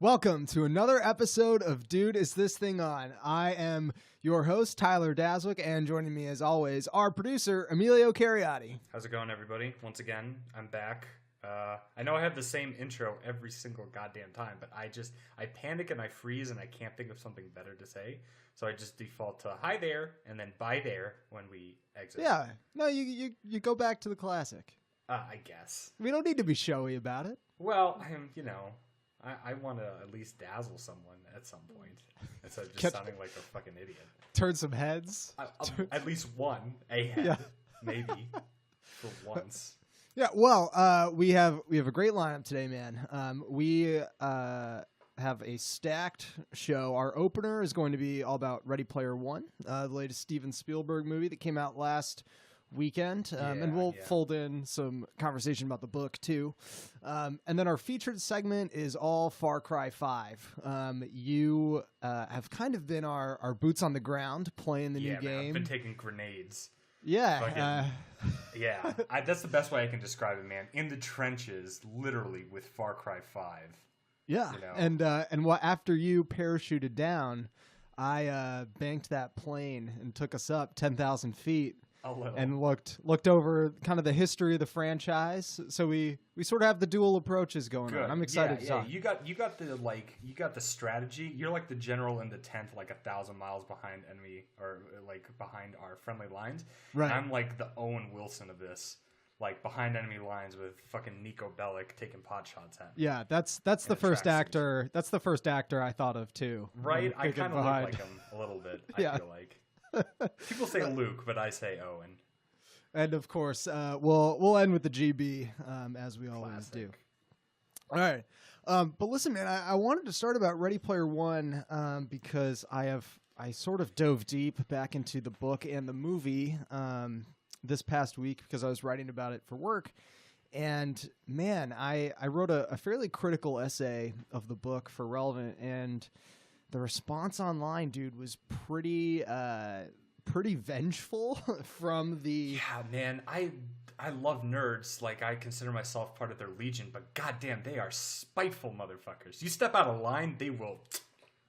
Welcome to another episode of Dude, Is This Thing On? I am your host, Tyler Daswick, and joining me as always, our producer, Emilio Cariotti. How's it going, everybody? Once again, I'm back. I know I have the same intro every single goddamn time, but I panic and I freeze and I can't think of something better to say. So I just default to hi there and then bye there when we exit. Yeah, no, you go back to the classic. I guess. We don't need to be showy about it. Well, I want to at least dazzle someone at some point instead of just sounding like a fucking idiot. Turn some heads. At least one, a head, maybe, for once. Yeah, well, we have a great lineup today, man. We have a stacked show. Our opener is going to be all about Ready Player One, the latest Steven Spielberg movie that came out last weekend, and we'll fold in some conversation about the book too, and then our featured segment is all Far Cry 5. You have kind of been our boots on the ground playing the new game. I've been taking grenades. Yeah, That's the best way I can describe it, man. In the trenches, literally, with Far Cry 5. Yeah, you know? And after you parachuted down, I banked that plane and took us up 10,000 feet. And looked over kind of the history of the franchise. So we sort of have the dual approaches going on. I'm excited to talk. You got the strategy. You're like the general in the tent, like 1,000 miles behind enemy, or like behind our friendly lines. Right. And I'm like the Owen Wilson of this, like behind enemy lines with fucking Nico Bellic taking pot shots at me. Yeah, that's the first actor. That's the first actor I thought of too. Right. I kind of look like him a little bit. I feel like. People say Luke, but I say Owen. And of course, we'll end with the GB, as we always do. All right, but listen, man, I wanted to start about Ready Player One because I sort of dove deep back into the book and the movie this past week because I was writing about it for work. And man, I wrote a fairly critical essay of the book for Relevant, and the response online, dude, was pretty vengeful from the... Yeah, man, I love nerds. Like, I consider myself part of their legion, but goddamn, they are spiteful motherfuckers. You step out of line, they will,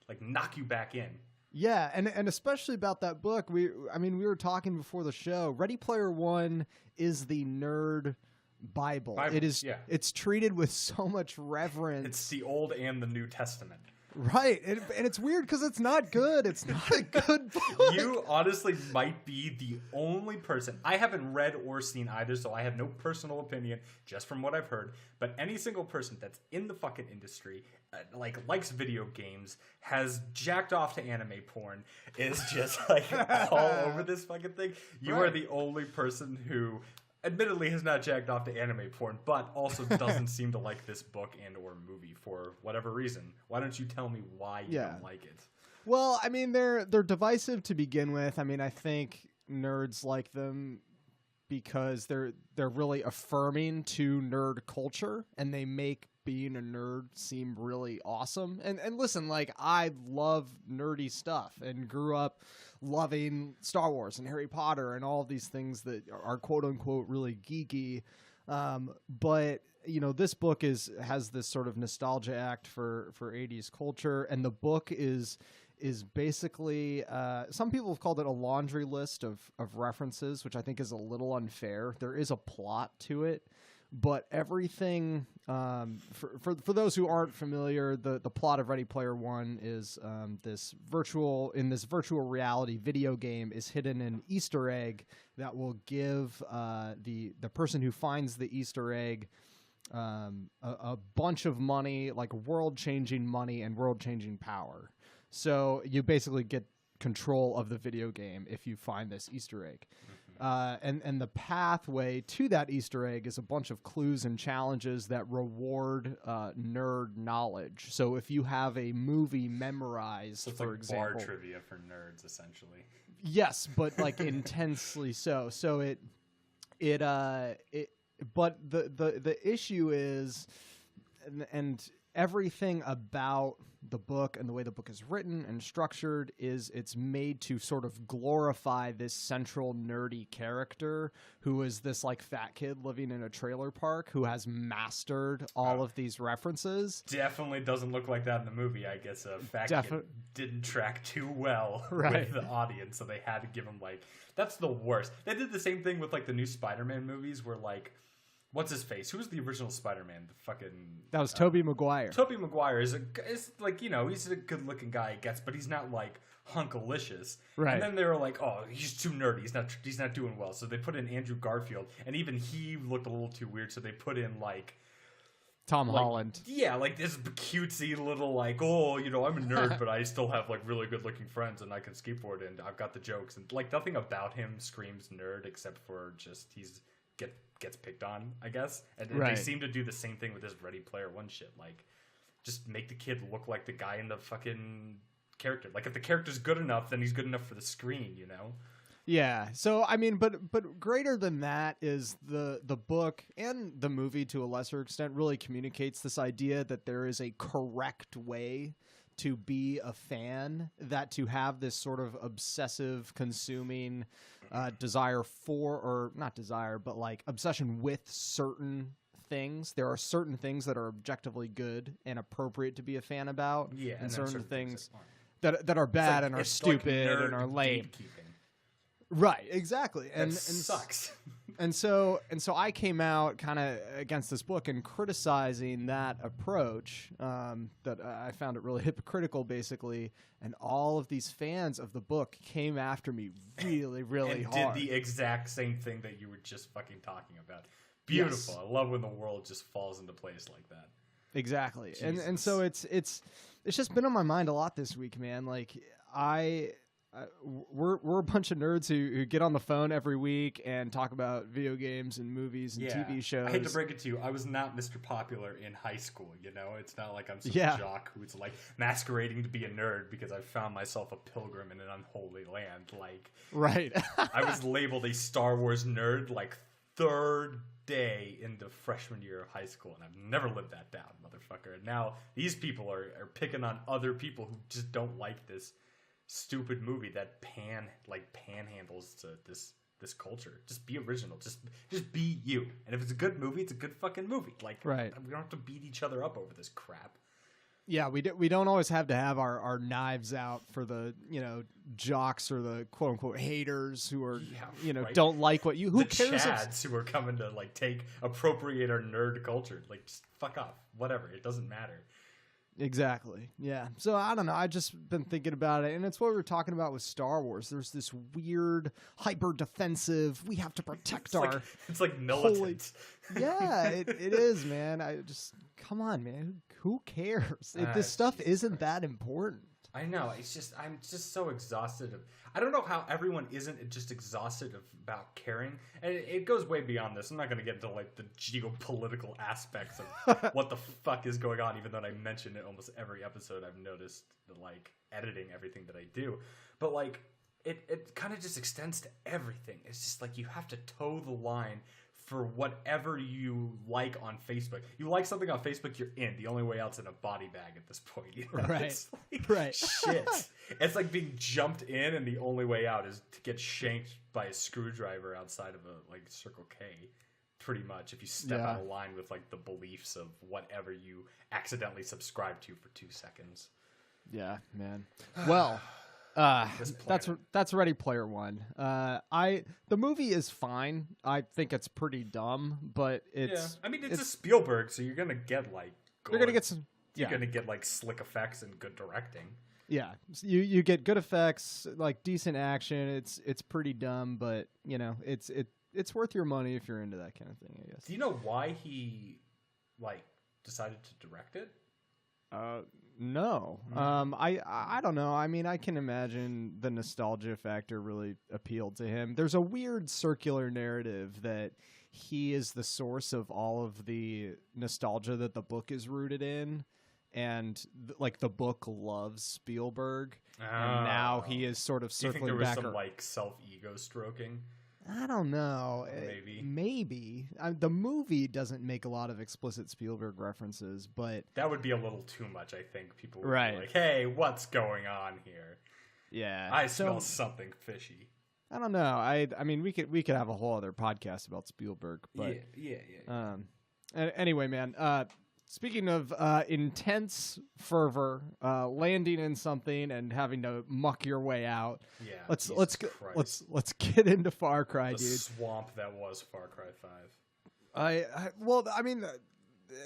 like, knock you back in. Yeah, and especially about that book. We were talking before the show. Ready Player One is the nerd Bible. It is. Yeah. It's treated with so much reverence. It's the Old and the New Testament. Right, and it's weird because it's not good. It's not a good book. You honestly might be the only person. I haven't read or seen either, so I have no personal opinion, just from what I've heard. But any single person that's in the fucking industry, likes video games, has jacked off to anime porn, is just like all over this fucking thing. You are the only person who admittedly has not jacked off to anime porn, but also doesn't seem to like this book and or movie for whatever reason. Why don't you tell me why you don't like it? Well, I mean, they're divisive to begin with. I mean, I think nerds like them because they're really affirming to nerd culture, and they make being a nerd seem really awesome. And listen, like, I love nerdy stuff and grew up loving Star Wars and Harry Potter and all of these things that are quote unquote really geeky. But you know, this book has this sort of nostalgia act for 80s culture, and the book is basically some people have called it a laundry list of references, which I think is a little unfair. There is a plot to it, but everything for those who aren't familiar, the plot of Ready Player One is this virtual reality video game is hidden an Easter egg that will give the person who finds the Easter egg a bunch of money, like world-changing money and world-changing power. So you basically get control of the video game if you find this Easter egg. And the pathway to that Easter egg is a bunch of clues and challenges that reward nerd knowledge. So if you have a movie memorized, so it's for like example, bar trivia for nerds, essentially. Yes, but like intensely so. So but the issue is, and everything about the book and the way the book is written and structured is it's made to sort of glorify this central nerdy character who is this like fat kid living in a trailer park who has mastered all of these references. Definitely doesn't look like that in the movie. I guess a fat kid didn't track too well with the audience, so they had to give him like, that's the worst. They did the same thing with like the new Spider-Man movies where like, what's his face? Who was the original Spider-Man? The fucking... That was Tobey Maguire. Tobey Maguire is like, you know, he's a good-looking guy, I guess, but he's not, like, hunkalicious. Right. And then they were like, oh, he's too nerdy. He's not doing well. So they put in Andrew Garfield, and even he looked a little too weird, so they put in, like... Tom Holland. Yeah, like this cutesy little, like, oh, you know, I'm a nerd, but I still have, like, really good-looking friends, and I can skateboard, and I've got the jokes. And, like, nothing about him screams nerd, except for just gets picked on, I guess. And they seem to do the same thing with this Ready Player One shit. Like, just make the kid look like the guy in the fucking character. Like, if the character's good enough, then he's good enough for the screen, you know? Yeah. So, I mean, but greater than that is the book and the movie to a lesser extent really communicates this idea that there is a correct way to be a fan, that to have this sort of obsessive consuming desire for, or not desire, but like obsession with certain things. There are certain things that are objectively good and appropriate to be a fan about, and certain things that are bad and are stupid and are lame. Right, exactly. And sucks. And so I came out kind of against this book and criticizing that approach, that I found it really hypocritical, basically. And all of these fans of the book came after me really, really hard. Did the exact same thing that you were just fucking talking about. Beautiful. Yes. I love when the world just falls into place like that. Exactly. And so it's just been on my mind a lot this week, man. Like we're a bunch of nerds who get on the phone every week and talk about video games and movies and TV shows. I hate to break it to you, I was not Mr. Popular in high school, you know? It's not like I'm some jock who's like masquerading to be a nerd because I found myself a pilgrim in an unholy land. Like, right. I was labeled a Star Wars nerd like third day into freshman year of high school, and I've never lived that down, motherfucker. And now these people are picking on other people who just don't like this stupid movie that panhandles to this culture. Just be original. Just be you. And if it's a good movie, it's a good fucking movie. Like, we don't have to beat each other up over this crap. Yeah, we don't always have to have our knives out for the, you know, jocks or the quote unquote haters who are don't like what you who the cares chads who are coming to like appropriate our nerd culture. Like, just fuck off. Whatever. It doesn't matter. Exactly. Yeah. So I don't know. I've just been thinking about it, and it's what we were talking about with Star Wars. There's this weird, hyper defensive. We have to protect it's like militant. Yeah, it is, man. I just come on, man. Who cares? This stuff isn't that important. I know. I'm just so exhausted of. I don't know how everyone isn't just exhausted about caring, and it goes way beyond this. I'm not going to get into like the geopolitical aspects of what the fuck is going on, even though I mention it almost every episode. I've noticed the like editing everything that I do, but like it kind of just extends to everything. It's just like you have to toe the line for whatever you like on Facebook. You like something on Facebook, you're in. The only way out's in a body bag at this point. You know? Right. It's like, right. Shit. It's like being jumped in, and the only way out is to get shanked by a screwdriver outside of a like Circle K. Pretty much, if you step out of line with like the beliefs of whatever you accidentally subscribe to for 2 seconds. Yeah, man. Well. That's Ready Player One. The movie is fine. I think it's pretty dumb, but it's. I mean, it's a Spielberg, so you're gonna get like. You're gonna get some. You're gonna get like slick effects and good directing. Yeah, you get good effects, like decent action. It's pretty dumb, but you know it's worth your money if you're into that kind of thing, I guess. Do you know why he like decided to direct it? No. I don't know. I mean, I can imagine the nostalgia factor really appealed to him. There's a weird circular narrative that he is the source of all of the nostalgia that the book is rooted in. And like the book loves Spielberg, and now he is sort of circling back. Do you think there was some like self-ego stroking? I don't know. Maybe. The movie doesn't make a lot of explicit Spielberg references, but that would be a little too much. I think people would right. be like, "Hey, what's going on here?" Yeah, I smell something fishy. I don't know. I mean, we could have a whole other podcast about Spielberg, but yeah. Anyway, man. Speaking of intense fervor, landing in something and having to muck your way out. Yeah. Let's get into Far Cry, the dude. Swamp that was Far Cry 5. I mean,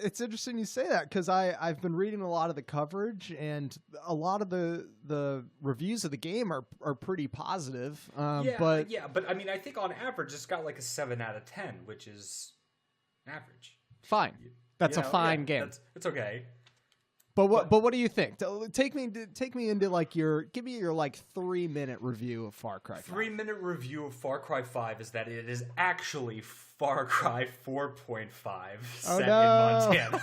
it's interesting you say that because I've been reading a lot of the coverage and a lot of the reviews of the game are pretty positive. But I mean, I think on average it's got like a 7 out of 10, which is average. Fine. That's a fine game. It's okay. But what do you think? Take me into like give me your like 3-minute review of Far Cry 5. 3-minute review of Far Cry 5 is that it is actually Far Cry 4.5 set in Montana.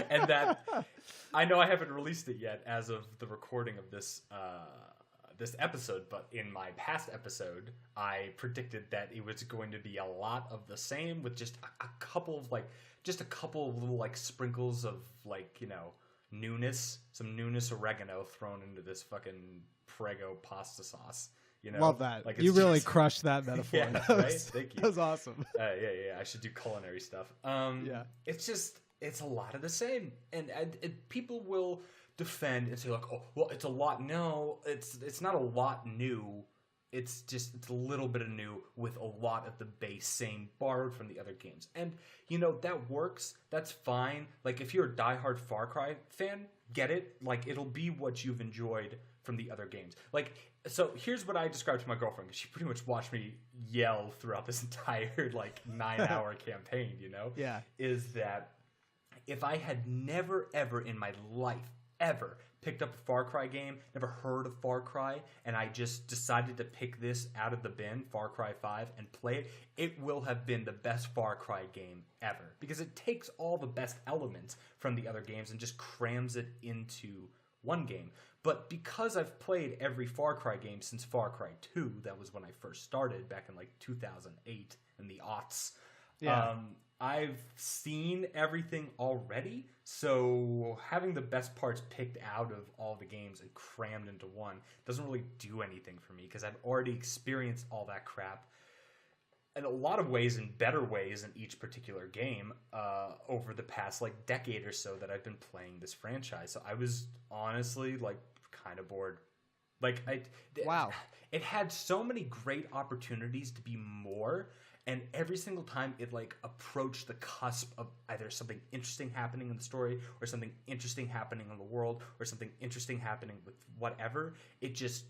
And that I know I haven't released it yet as of the recording of this this episode, but in my past episode, I predicted that it was going to be a lot of the same with just a couple of little like sprinkles of like, you know, newness, some newness oregano thrown into this fucking Prego pasta sauce. You know, love that. Like you really crushed that metaphor. Yeah, right? Thank you. That was awesome. Yeah. I should do culinary stuff. It's a lot of the same, and people will defend and say like, oh, well, it's a lot. No, it's not a lot new. It's a little bit of new with a lot of the base same borrowed from the other games. And, you know, that works. That's fine. Like, if you're a diehard Far Cry fan, get it. Like, it'll be what you've enjoyed from the other games. Like, so here's what I described to my girlfriend, because she pretty much watched me yell throughout this entire, like, 9-hour campaign, you know? Yeah. Is that if I had never, ever in my life, ever picked up a Far Cry game, never heard of Far Cry, and I just decided to pick this out of the bin, Far Cry 5, and play it, it will have been the best Far Cry game ever. Because it takes all the best elements from the other games and just crams it into one game. But because I've played every Far Cry game since Far Cry 2, that was when I first started, back in like 2008, in the aughts, I've seen everything already, so having the best parts picked out of all the games and crammed into one doesn't really do anything for me, because I've already experienced all that crap in a lot of ways, in better ways in each particular game over the past like decade or so that I've been playing this franchise. So I was honestly like kind of bored. Like it had so many great opportunities to be more. And every single time it like approached the cusp of either something interesting happening in the story or something interesting happening in the world or something interesting happening with whatever, it just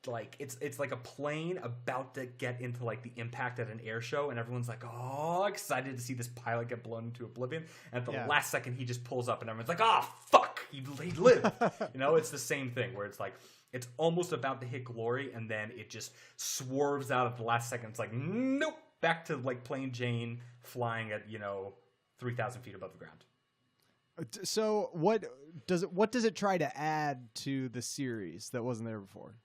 like it's like a plane about to get into like the impact at an air show, and everyone's like, oh, excited to see this pilot get blown into oblivion. And at the last second, he just pulls up, and everyone's like, oh, fuck, he lived. You know, it's the same thing where it's like it's almost about to hit glory, and then it just swerves out at the last second. It's like, nope. Back to like plain Jane flying at 3,000 feet above the ground. So what does it try to add to the series that wasn't there before?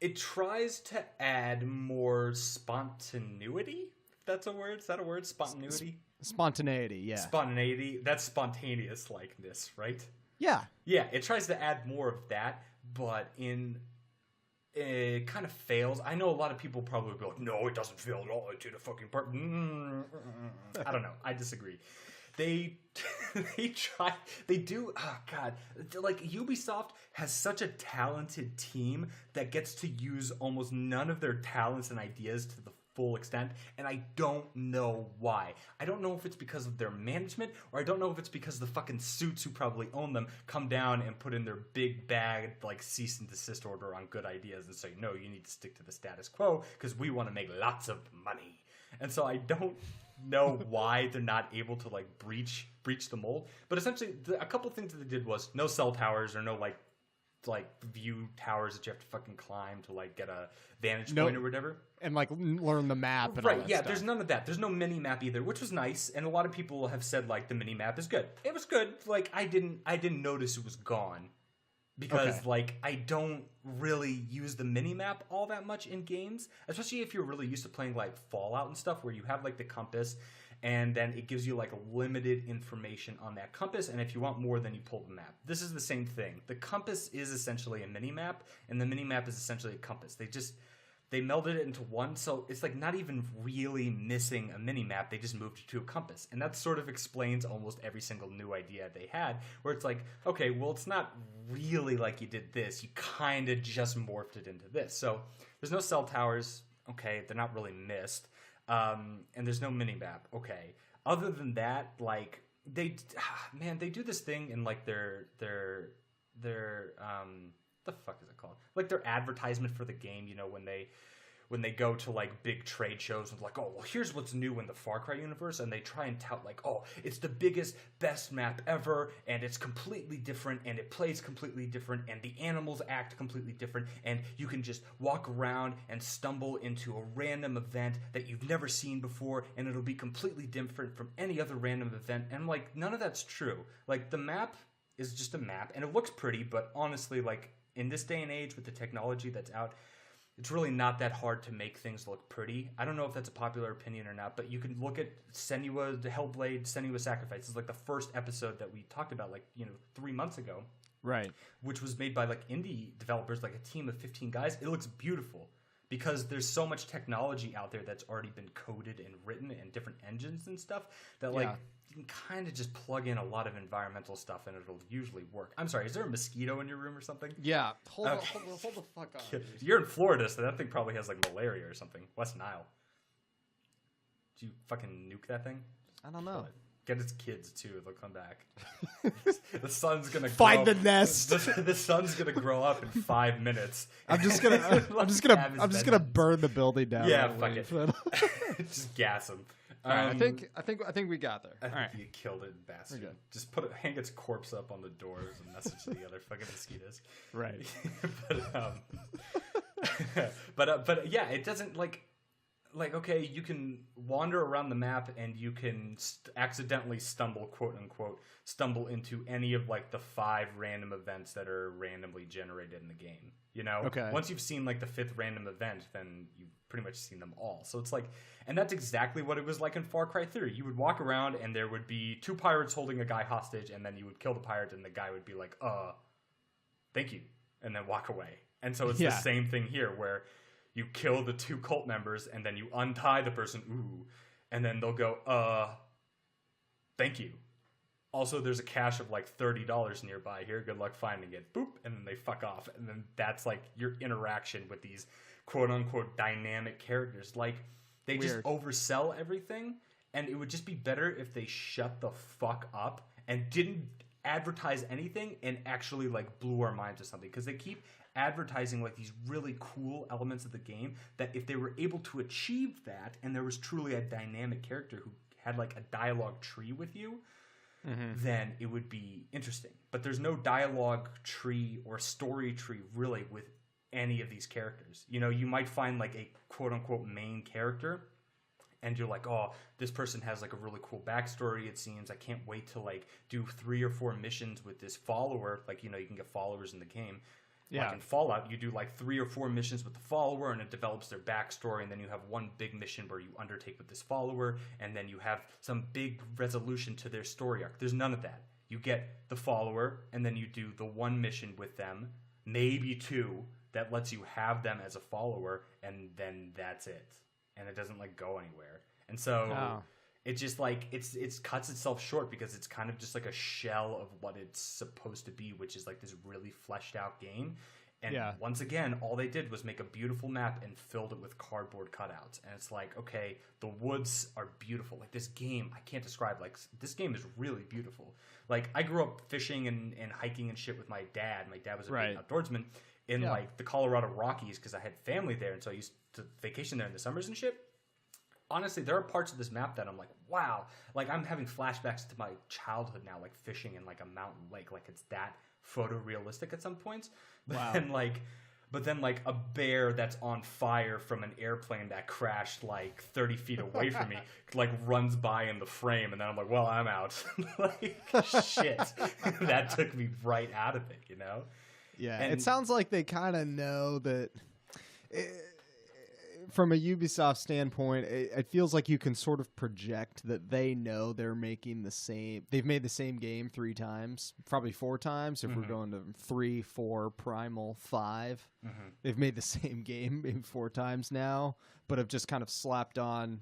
It tries to add more spontaneity. If that's a word. Is that a word? Spontaneity. Spontaneity. Yeah. Spontaneity. That's spontaneous likeness, right? Yeah. Yeah. It tries to add more of that, but it kind of fails. I know a lot of people probably go, no, it doesn't fail at all. It did a fucking part. I don't know. I disagree. They do. Oh God, like Ubisoft has such a talented team that gets to use almost none of their talents and ideas to the full extent, and I don't know why. I don't know if it's because of their management, or I don't know if it's because the fucking suits who probably own them come down and put in their big bag like cease and desist order on good ideas and say, no, you need to stick to the status quo because we want to make lots of money. And so I don't know why they're not able to like breach the mold. But essentially, a couple of things that they did was no cell towers or no like view towers that you have to fucking climb to like get a vantage point or whatever, and like learn the map and right. All that Yeah, stuff. There's none of that. There's no mini map either, which was nice. And a lot of people have said like the mini map is good. It was good. Like I didn't notice it was gone. because like I don't really use the mini map all that much in games, especially if you're really used to playing like Fallout and stuff where you have like the compass and then it gives you like limited information on that compass, and if you want more then you pull the map. This is the same thing. The compass is essentially a mini map and the mini map is essentially a compass. They melded it into one, so it's like not even really missing a mini map. They just moved it to a compass, and that sort of explains almost every single new idea they had. Where it's like, okay, well, it's not really like you did this. You kind of just morphed it into this. So there's no cell towers. Okay, they're not really missed, and there's no mini map. Okay, other than that, like they do this thing in like their the fuck is it called? Like their advertisement for the game, you know, when they go to like big trade shows and like, oh, well, here's what's new in the Far Cry universe, and they try and tout like, oh, it's the biggest, best map ever, and it's completely different, and it plays completely different, and the animals act completely different, and you can just walk around and stumble into a random event that you've never seen before, and it'll be completely different from any other random event. And like, none of that's true. Like, the map is just a map, and it looks pretty, but honestly, like, in this day and age with the technology that's out, it's really not that hard to make things look pretty. I don't know if that's a popular opinion or not, but you can look at Senua, the Hellblade, Senua Sacrifice. It's like the first episode that we talked about, like, 3 months ago. Right. Which was made by, like, indie developers, like a team of 15 guys. It looks beautiful because there's so much technology out there that's already been coded and written and different engines and stuff that, like, you can kind of just plug in a lot of environmental stuff and it'll usually work. I'm sorry, is there a mosquito in your room or something? Yeah. Hold the fuck on. You're in Florida, so that thing probably has like malaria or something. West Nile. Did you fucking nuke that thing? I don't know. Get its kids too. They'll come back. The sun's gonna find the nest. The sun's gonna grow up in 5 minutes. I'm just gonna burn the building down. Yeah, fuck it. Just gas them. I think we got there. I think you killed it, bastard. Just hang its corpse up on the doors and message the other fucking mosquitoes. Right. but yeah, it doesn't like okay, you can wander around the map and you can accidentally stumble, quote unquote, into any of like the 5 random events that are randomly generated in the game. Okay. Once you've seen like the 5th random event, then you've pretty much seen them all. So it's like, and that's exactly what it was like in Far Cry 3. You would walk around and there would be 2 pirates holding a guy hostage, and then you would kill the pirate and the guy would be like, thank you, and then walk away. And so it's the same thing here where you kill the 2 cult members and then you untie the person, and then they'll go, thank you. Also, there's a cache of like $30 nearby here. Good luck finding it. Boop. And then they fuck off. And then that's like your interaction with these quote unquote dynamic characters. Like, they just oversell everything. And it would just be better if they shut the fuck up and didn't advertise anything and actually like blew our minds with something. Because they keep advertising like these really cool elements of the game that if they were able to achieve that and there was truly a dynamic character who had like a dialogue tree with you, then it would be interesting. But there's no dialogue tree or story tree really with any of these characters. You might find like a quote-unquote main character and you're like, oh, this person has like a really cool backstory, it seems. I can't wait to like do 3 or 4 missions with this follower. Like, you can get followers in the game. Yeah. Like in Fallout, you do like 3 or 4 missions with the follower and it develops their backstory, and then you have one big mission where you undertake with this follower, and then you have some big resolution to their story arc. There's none of that. You get the follower, and then you do the one mission with them, maybe 2, that lets you have them as a follower, and then that's it. And it doesn't like go anywhere. And so it just like it's cuts itself short because it's kind of just like a shell of what it's supposed to be, which is like this really fleshed out game. And once again, all they did was make a beautiful map and filled it with cardboard cutouts. And it's like, okay, the woods are beautiful. Like, this game, I can't describe. Like, this game is really beautiful. Like, I grew up fishing and hiking and shit with my dad. My dad was a big outdoorsman in like the Colorado Rockies because I had family there, and so I used to vacation there in the summers and shit. Honestly, there are parts of this map that I'm like, wow. Like, I'm having flashbacks to my childhood now, like fishing in like a mountain lake. Like, it's that photorealistic at some points. Wow. But then like a bear that's on fire from an airplane that crashed like 30 feet away from me, like runs by in the frame, and then I'm like, well, I'm out. Like, shit. That took me right out of it, Yeah, And it sounds like they kind of know that. From a Ubisoft standpoint, it feels like you can sort of project that they know they're making the same. They've made the same game 3 times, probably 4 times. If we're going to 3, 4, Primal, 5, they've made the same game maybe 4 times now, but have just kind of slapped on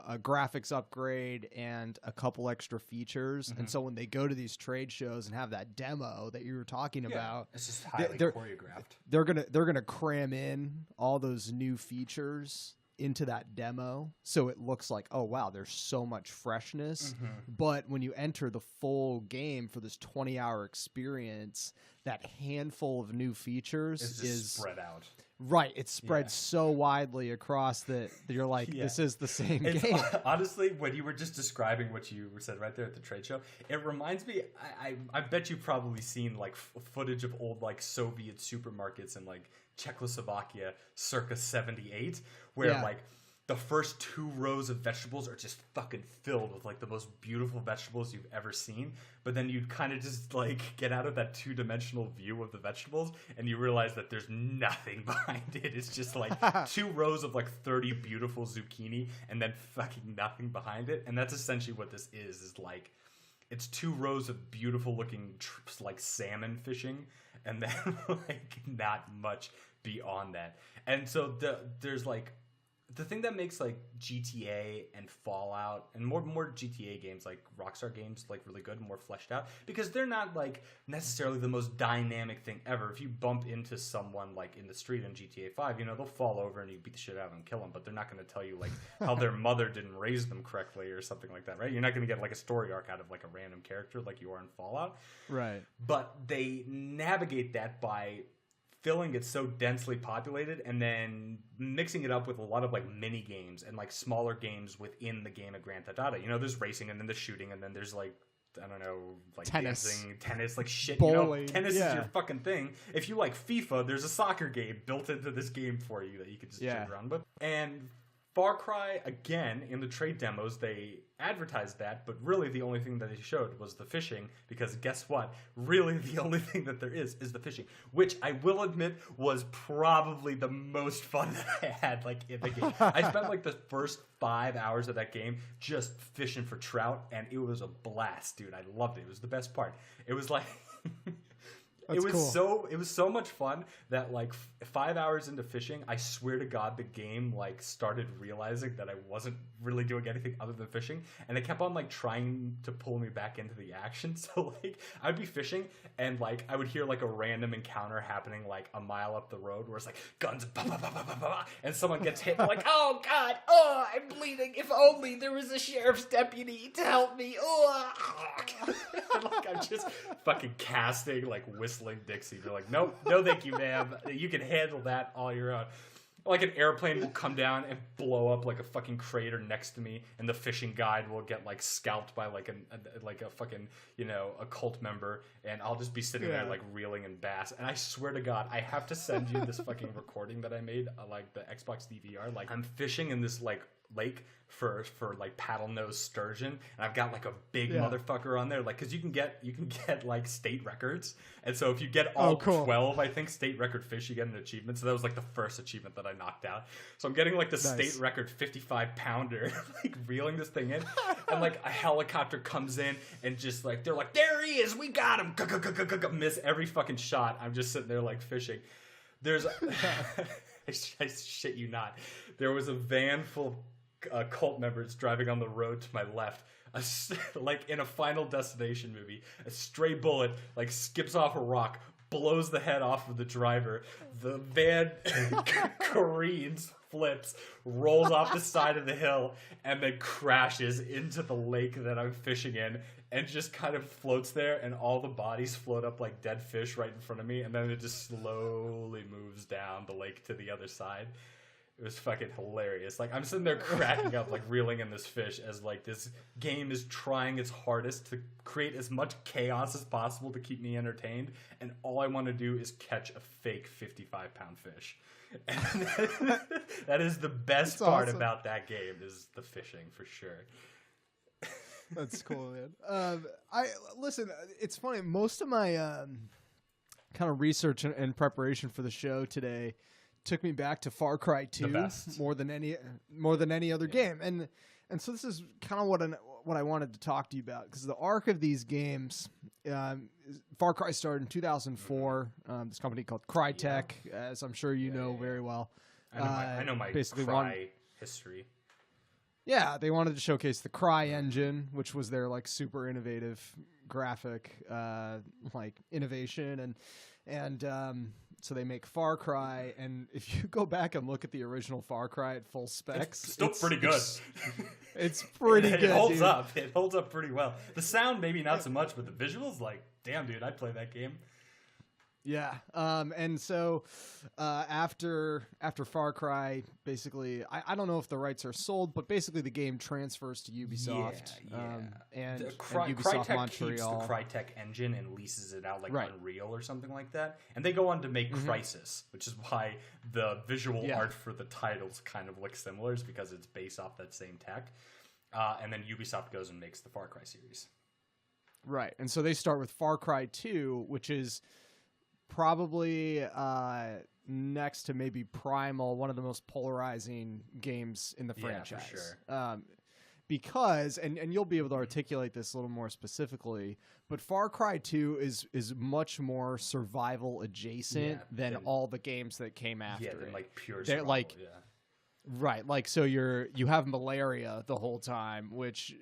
a graphics upgrade and a couple extra features. And so when they go to these trade shows and have that demo that you were talking about, it's just highly choreographed. they're gonna cram in all those new features into that demo, so it looks like, oh wow, there's so much freshness. But when you enter the full game for this 20-hour experience, that handful of new features is spread out. Right, it's spread so widely across that you're like, this is the same game. Honestly, when you were just describing what you said right there at the trade show, it reminds me. I bet you've probably seen like footage of old like Soviet supermarkets in like Czechoslovakia circa '78, where like the first 2 rows of vegetables are just fucking filled with like the most beautiful vegetables you've ever seen. But then you'd kind of just like get out of that 2-dimensional view of the vegetables and you realize that there's nothing behind it. It's just like 2 rows of like 30 beautiful zucchini and then fucking nothing behind it. And that's essentially what this is like, it's 2 rows of beautiful looking like salmon fishing and then like not much beyond that. And so there's like, the thing that makes like GTA and Fallout and more GTA games, like Rockstar games, like really good and more fleshed out, because they're not like necessarily the most dynamic thing ever. If you bump into someone like in the street in GTA 5, you know, they'll fall over and you beat the shit out of them and kill them, but they're not going to tell you like how their mother didn't raise them correctly or something like that, right? You're not going to get like a story arc out of like a random character like you are in Fallout. Right. But they navigate that by filling it so densely populated and then mixing it up with a lot of like mini games and like smaller games within the game of Grand Theft Auto. You know, there's racing and then there's shooting and then there's like, I don't know, like dancing, tennis, like shit. Bowling, you know, tennis is your fucking thing. If you like FIFA, there's a soccer game built into this game for you that you can just joke around with. And Far Cry, again, in the trade demos, they advertised that, but really the only thing that they showed was the fishing, because guess what? Really the only thing that there is the fishing, which I will admit was probably the most fun that I had, like, in the game. I spent, like, the first 5 hours of that game just fishing for trout, and it was a blast, dude. I loved it. It was the best part. It was like... It was so much fun that like 5 hours into fishing, I swear to God, the game like started realizing that I wasn't really doing anything other than fishing, and it kept on like trying to pull me back into the action. So like I'd be fishing and like I would hear like a random encounter happening like a mile up the road where it's like guns, bah, bah, bah, bah, bah, bah, and someone gets hit. I'm like, oh God, oh I'm bleeding. If only there was a sheriff's deputy to help me. Oh, and, like I'm just fucking casting like whistling Dixie. They're like, nope, no thank you, ma'am. You can handle that all your own. Like an airplane will come down and blow up like a fucking crater next to me, and the fishing guide will get like scalped by like a fucking, you know, a cult member, and I'll just be sitting there like reeling in bass. And I swear to God, I have to send you this fucking recording that I made, like the Xbox DVR. Like I'm fishing in this like lake for like paddle nose sturgeon, and I've got like a big motherfucker on there, like because you can get like state records, and so if you get all 12 I think state record fish, you get an achievement. So that was like the first achievement that I knocked out. So I'm getting like the state record 55 pounder like reeling this thing in, and like a helicopter comes in and just like they're like, there he is, we got him, miss every fucking shot. I'm just sitting there like fishing. There's I shit you not, there was a van full of cult members driving on the road to my left. Like in a Final Destination movie, a stray bullet like skips off a rock, blows the head off of the driver. The van careens, flips, rolls off the side of the hill, and then crashes into the lake that I'm fishing in, and just kind of floats there, and all the bodies float up like dead fish right in front of me, and then it just slowly moves down the lake to the other side. It was fucking hilarious. Like, I'm sitting there cracking up, like, reeling in this fish as, like, this game is trying its hardest to create as much chaos as possible to keep me entertained, and all I want to do is catch a fake 55-pound fish. And that is the best part about that game, is the fishing, for sure. That's cool, man. Listen, it's funny. Most of my kind of research and preparation for the show today took me back to Far Cry 2 more than any other game. And so this is kind of what I wanted to talk to you about, because the arc of these games, Far Cry started in 2004. This company called Crytek, as I'm sure you know very well. I know my basically Cry history. Yeah, they wanted to showcase the Cry engine, which was their like super innovative graphic like innovation, and so they make Far Cry, and if you go back and look at the original Far Cry at full specs, it's still pretty good. It's pretty good. It holds dude. up. It holds up pretty well. The sound maybe not so much, but the visuals, like, damn, dude, I'd play that game. Yeah, and so after Far Cry, basically, I don't know if the rights are sold, but basically the game transfers to Ubisoft. And Ubisoft Crytek Montreal keeps the Crytek engine and leases it out like Unreal or something like that. And they go on to make Crysis, which is why the visual art for the titles kind of look similar, is because it's based off that same tech. And then Ubisoft goes and makes the Far Cry series. Right, and so they start with Far Cry 2, which is probably next to maybe Primal, one of the most polarizing games in the franchise. Yeah, for sure. Because, and you'll be able to articulate this a little more specifically, but Far Cry 2 is much more survival adjacent than all the games that came after. Yeah, than like pure They're survival. like, right, like so you have malaria the whole time, which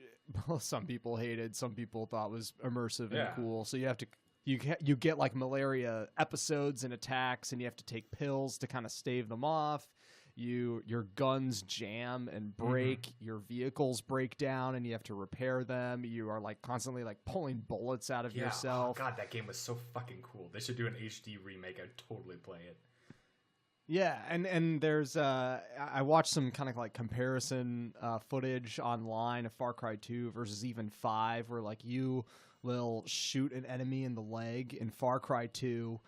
some people hated, some people thought was immersive and cool. So you have to. You get like malaria episodes and attacks, and you have to take pills to kind of stave them off. Your guns jam and break. Your vehicles break down, and you have to repair them. You are like constantly like pulling bullets out of yourself. Oh god, that game was so fucking cool. They should do an HD remake. I'd totally play it. Yeah, and there's I watched some kind of like comparison footage online of Far Cry 2 versus even 5, where like you will shoot an enemy in the leg in Far Cry 2.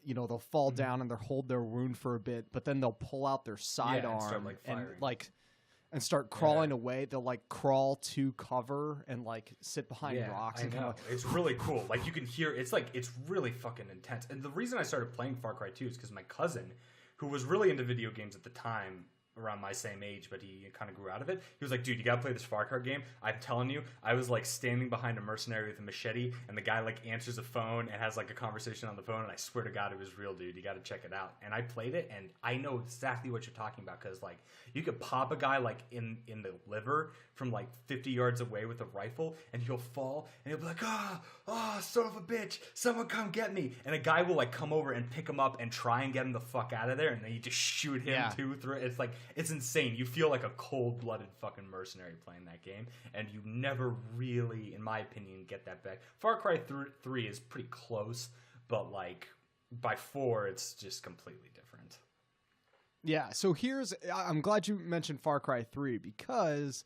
They'll fall down and they'll hold their wound for a bit, but then they'll pull out their sidearm and start crawling away. They'll like crawl to cover and like sit behind rocks. And it's really cool. Like you can hear, it's really fucking intense. And the reason I started playing Far Cry 2 is because my cousin, who was really into video games at the time, around my same age, but he kind of grew out of it. He was like, dude, you gotta play this Far Cry game. I'm telling you, I was like standing behind a mercenary with a machete, and the guy like answers the phone and has like a conversation on the phone, and I swear to God, it was real, dude. You gotta check it out. And I played it, and I know exactly what you're talking about, because like you could pop a guy like in the liver from like 50 yards away with a rifle, and he'll fall, and he'll be like, son of a bitch, someone come get me. And a guy will like come over and pick him up and try and get him the fuck out of there, and then you just shoot him through it. It's like, it's insane. You feel like a cold-blooded fucking mercenary playing that game, and you never really, in my opinion, get that back. Far Cry 3 is pretty close, but like by 4, it's just completely different. Yeah, so I'm glad you mentioned Far Cry 3, because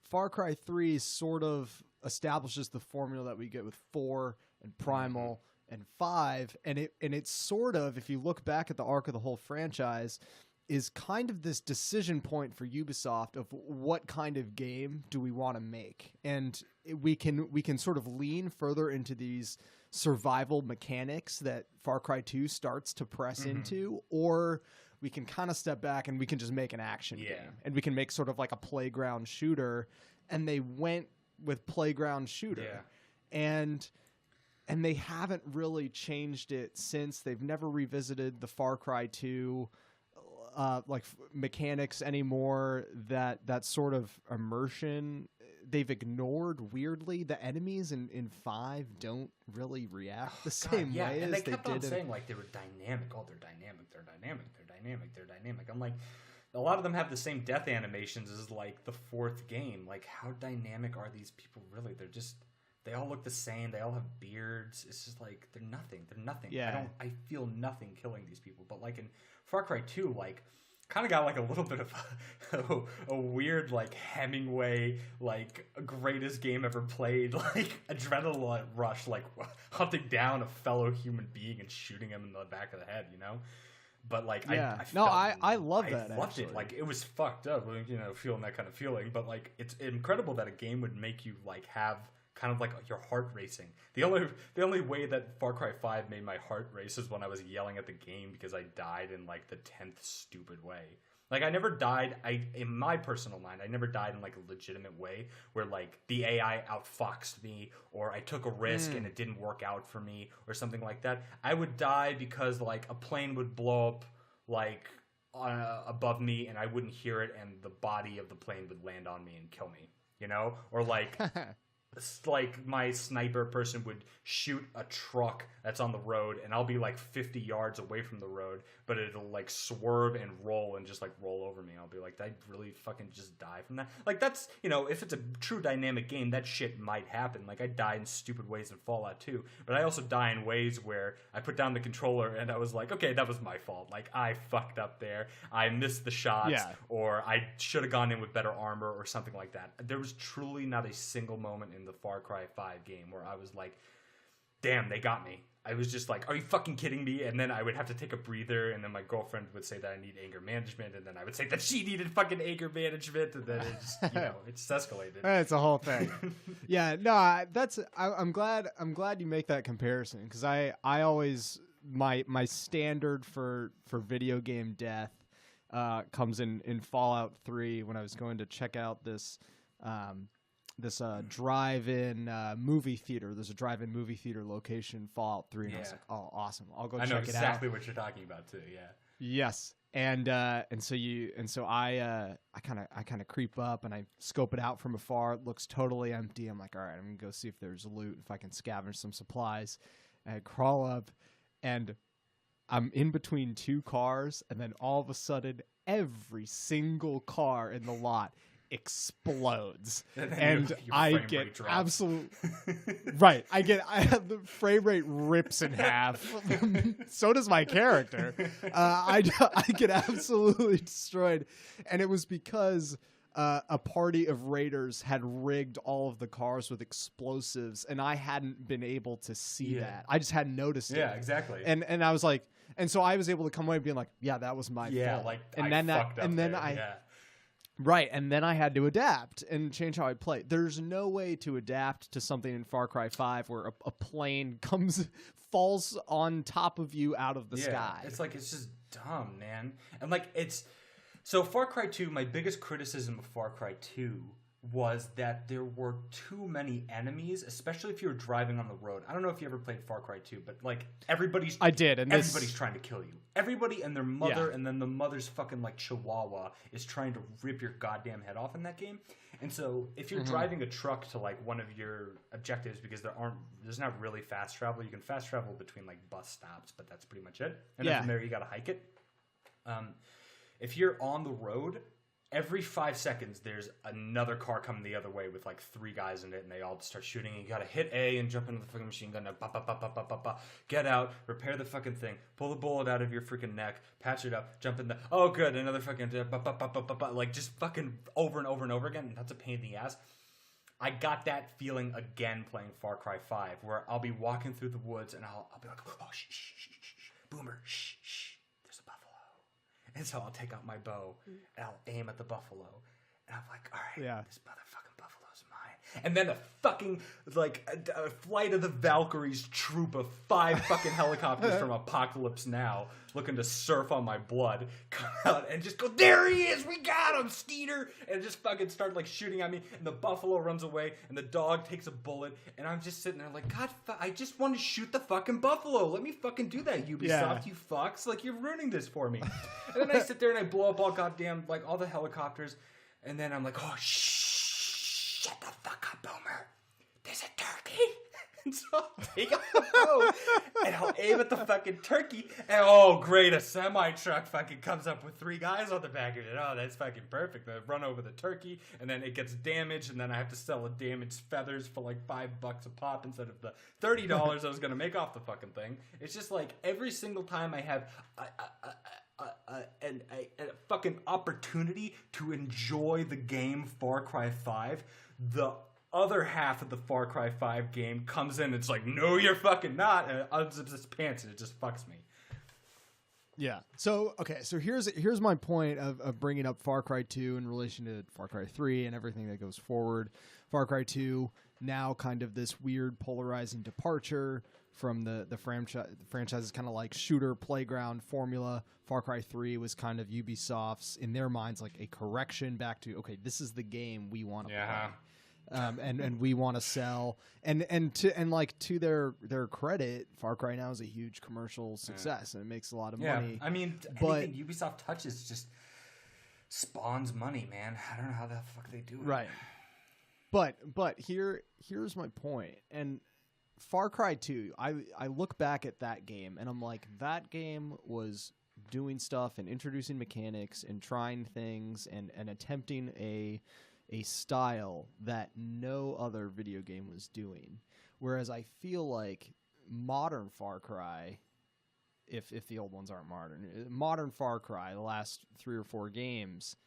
Far Cry 3 sort of establishes the formula that we get with 4 and Primal and 5, and it's sort of, if you look back at the arc of the whole franchise, is kind of this decision point for Ubisoft of what kind of game do we want to make. And we can sort of lean further into these survival mechanics that Far Cry 2 starts to press into, or we can kind of step back and we can just make an action game. And we can make sort of like a playground shooter. And they went with playground shooter. Yeah. And they haven't really changed it since. They've never revisited the Far Cry 2 mechanics anymore, that sort of immersion. They've ignored, weirdly, the enemies in 5 don't really react the same way and as they kept did on saying like they were dynamic. I'm like, a lot of them have the same death animations as like the 4th game. Like, how dynamic are these people really? They all look the same. They all have beards. It's just like, they're nothing. Yeah. I feel nothing killing these people. But like in Far Cry 2, like, kind of got like a little bit of a weird like Hemingway, like greatest game ever played, like adrenaline rush, like hunting down a fellow human being and shooting him in the back of the head, you know? But like, I love that. I loved it. Like, it was fucked up, feeling that kind of feeling. But like, it's incredible that a game would make you like have kind of like your heart racing. The only way that Far Cry 5 made my heart race is when I was yelling at the game because I died in like the 10th stupid way. Like I never died. In my personal mind, I never died in like a legitimate way where like the AI outfoxed me or I took a risk and it didn't work out for me or something like that. I would die because like a plane would blow up like above me and I wouldn't hear it, and the body of the plane would land on me and kill me. You know, or like. Like my sniper person would shoot a truck that's on the road and I'll be like 50 yards away from the road, but it'll like swerve and roll and just like roll over me. I'll be like, did I really fucking just die from that? Like that's, you know, if it's a true dynamic game, that shit might happen. Like I die in stupid ways in Fallout 2, but I also die in ways where I put down the controller and I was like, okay, that was my fault. Like I fucked up there. I missed the shots, or I should have gone in with better armor or something like that. There was truly not a single moment in the Far Cry 5 game where I was like, damn, they got me. I was just like, are you fucking kidding me? And then I would have to take a breather, and then my girlfriend would say that I need anger management, and then I would say that she needed fucking anger management, and then it just, you know, it just escalated. It's a whole thing. Yeah, no, I'm glad you make that comparison, because I always my standard for video game death comes in Fallout 3 when I was going to check out this drive-in movie theater. There's a drive-in movie theater location, Fallout 3, and I was like, oh, awesome. I'll go check it out. I know exactly what you're talking about too, yeah. Yes. And so I kind of creep up and I scope it out from afar. It looks totally empty. I'm like, all right, I'm going to go see if there's loot, if I can scavenge some supplies. And I crawl up and I'm in between two cars, and then all of a sudden every single car in the lot explodes, and I get absolute right. The frame rate rips in half. So does my character. I get absolutely destroyed, and it was because a party of raiders had rigged all of the cars with explosives, and I hadn't been able to see that. I just hadn't noticed it. Yeah, exactly. And I was like, and so I was able to come away being like, yeah, that was my fault. Like, and then I Right, and then I had to adapt and change how I play. There's no way to adapt to something in Far Cry 5 where a plane falls on top of you out of the sky. It's like, it's just dumb, man. And like, so Far Cry 2, my biggest criticism of Far Cry 2 was that there were too many enemies, especially if you were driving on the road. I don't know if you ever played Far Cry 2, but like everybody's trying to kill you. Everybody and their mother, and then the mother's fucking like chihuahua is trying to rip your goddamn head off in that game. And so if you're driving a truck to like one of your objectives, because there's not really fast travel. You can fast travel between like bus stops, but that's pretty much it. And then from there you gotta hike it. If you're on the road, every 5 seconds, there's another car coming the other way with like 3 guys in it, and they all start shooting. And you gotta hit A and jump into the fucking machine gun. Get out, repair the fucking thing, pull the bullet out of your freaking neck, patch it up, jump in the. Oh, good, another fucking. Like just fucking over and over and over again. And that's a pain in the ass. I got that feeling again playing Far Cry 5, where I'll be walking through the woods and I'll be like, oh, shh, Boomer, shh. And so I'll take out my bow and I'll aim at the buffalo. And I'm like, all right, this motherfucking buffalo's mine. And then a fucking, like, a Flight of the Valkyries troop of 5 fucking helicopters from Apocalypse Now looking to surf on my blood come out and just go, there he is, we got him, Skeeter. And just fucking start, like, shooting at me. And the buffalo runs away and the dog takes a bullet. And I'm just sitting there like, God, I just want to shoot the fucking buffalo. Let me fucking do that, Ubisoft, you fucks. Like, you're ruining this for me. And then I sit there and I blow up all goddamn, like, all the helicopters. And then I'm like, oh, shut the fuck up, Boomer. There's a turkey. And so I'll take out the bow and I'll aim at the fucking turkey. And oh, great, a semi-truck fucking comes up with 3 guys on the back of it. Oh, that's fucking perfect. I run over the turkey and then it gets damaged. And then I have to sell the damaged feathers for like $5 a pop instead of the $30 I was going to make off the fucking thing. It's just like every single time I have a fucking opportunity to enjoy the game Far Cry 5, the other half of the Far Cry 5 game comes in and it's like, no, you're fucking not, and it unzips its pants and it just fucks me. Yeah. So, okay, so here's my point of bringing up Far Cry 2 in relation to Far Cry 3 and everything that goes forward. Far Cry 2, now kind of this weird polarizing departure from the franchise's kind of like shooter playground formula. Far Cry 3 was kind of Ubisoft's, in their minds, like a correction back to, okay, this is the game we want to play. And we want to sell, and to their credit, Far Cry now is a huge commercial success, and it makes a lot of money. I mean, anything Ubisoft touches just spawns money, man. I don't know how the fuck they do it. Right. But here's my point. And Far Cry 2, I look back at that game and I'm like, that game was doing stuff and introducing mechanics and trying things and attempting a style that no other video game was doing. Whereas I feel like modern Far Cry, if the old ones aren't modern Far Cry, the last 3 or 4 games,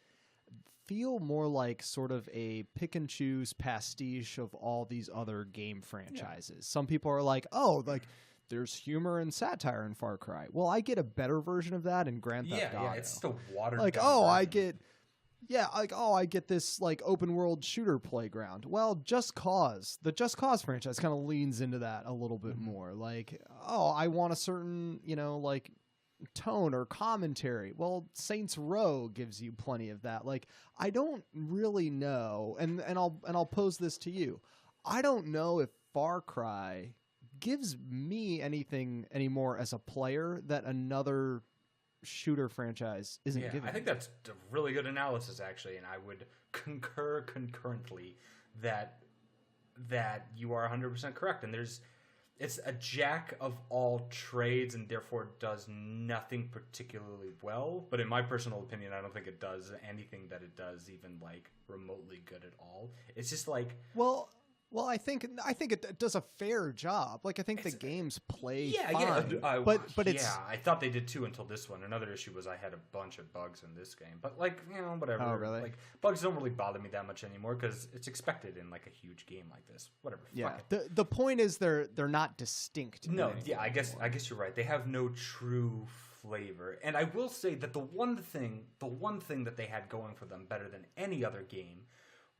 feel more like sort of a pick and choose pastiche of all these other game franchises. Yeah. Some people are like, oh, like there's humor and satire in Far Cry. Well, I get a better version of that in Grand Theft Auto. Yeah, it's still watered like, down. I get this like open world shooter playground. Well, the Just Cause franchise kind of leans into that a little bit more. Like, I want a certain, like tone or commentary. Well, Saints Row gives you plenty of that. Like, I don't really know, and I'll pose this to you. I don't know if Far Cry gives me anything anymore as a player that another shooter franchise isn't giving. I think that's a really good analysis, actually, and I would concur concurrently that you are 100% correct. And it's a jack of all trades and therefore does nothing particularly well. But in my personal opinion, I don't think it does anything that it does even like remotely good at all. It's just like, well, I think it does a fair job. Like, I think the games play fine. But it's... I thought they did too until this one. Another issue was I had a bunch of bugs in this game. But, like, whatever. Oh, really? Like, bugs don't really bother me that much anymore because it's expected in, like, a huge game like this. Whatever. Yeah. Fuck it. The point is they're not distinct. No, I guess you're right. They have no true flavor. And I will say that the one thing that they had going for them better than any other game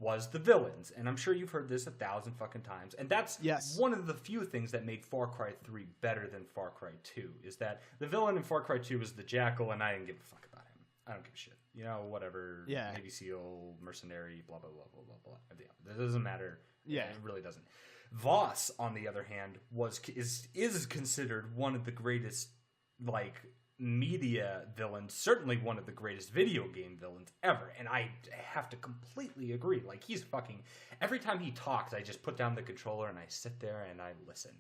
was the villains. And I'm sure you've heard this 1,000 fucking times. And that's one of the few things that made Far Cry 3 better than Far Cry 2, is that the villain in Far Cry 2 was the Jackal, and I didn't give a fuck about him. I don't give a shit. Whatever. Yeah. Navy SEAL, mercenary, blah, blah, blah, blah, blah, blah. That doesn't matter. Yeah. It really doesn't. Voss, on the other hand, is considered one of the greatest, like, media villains, certainly one of the greatest video game villains ever, and I have to completely agree. Like, he's fucking, every time he talks, I just put down the controller and I sit there and I listen.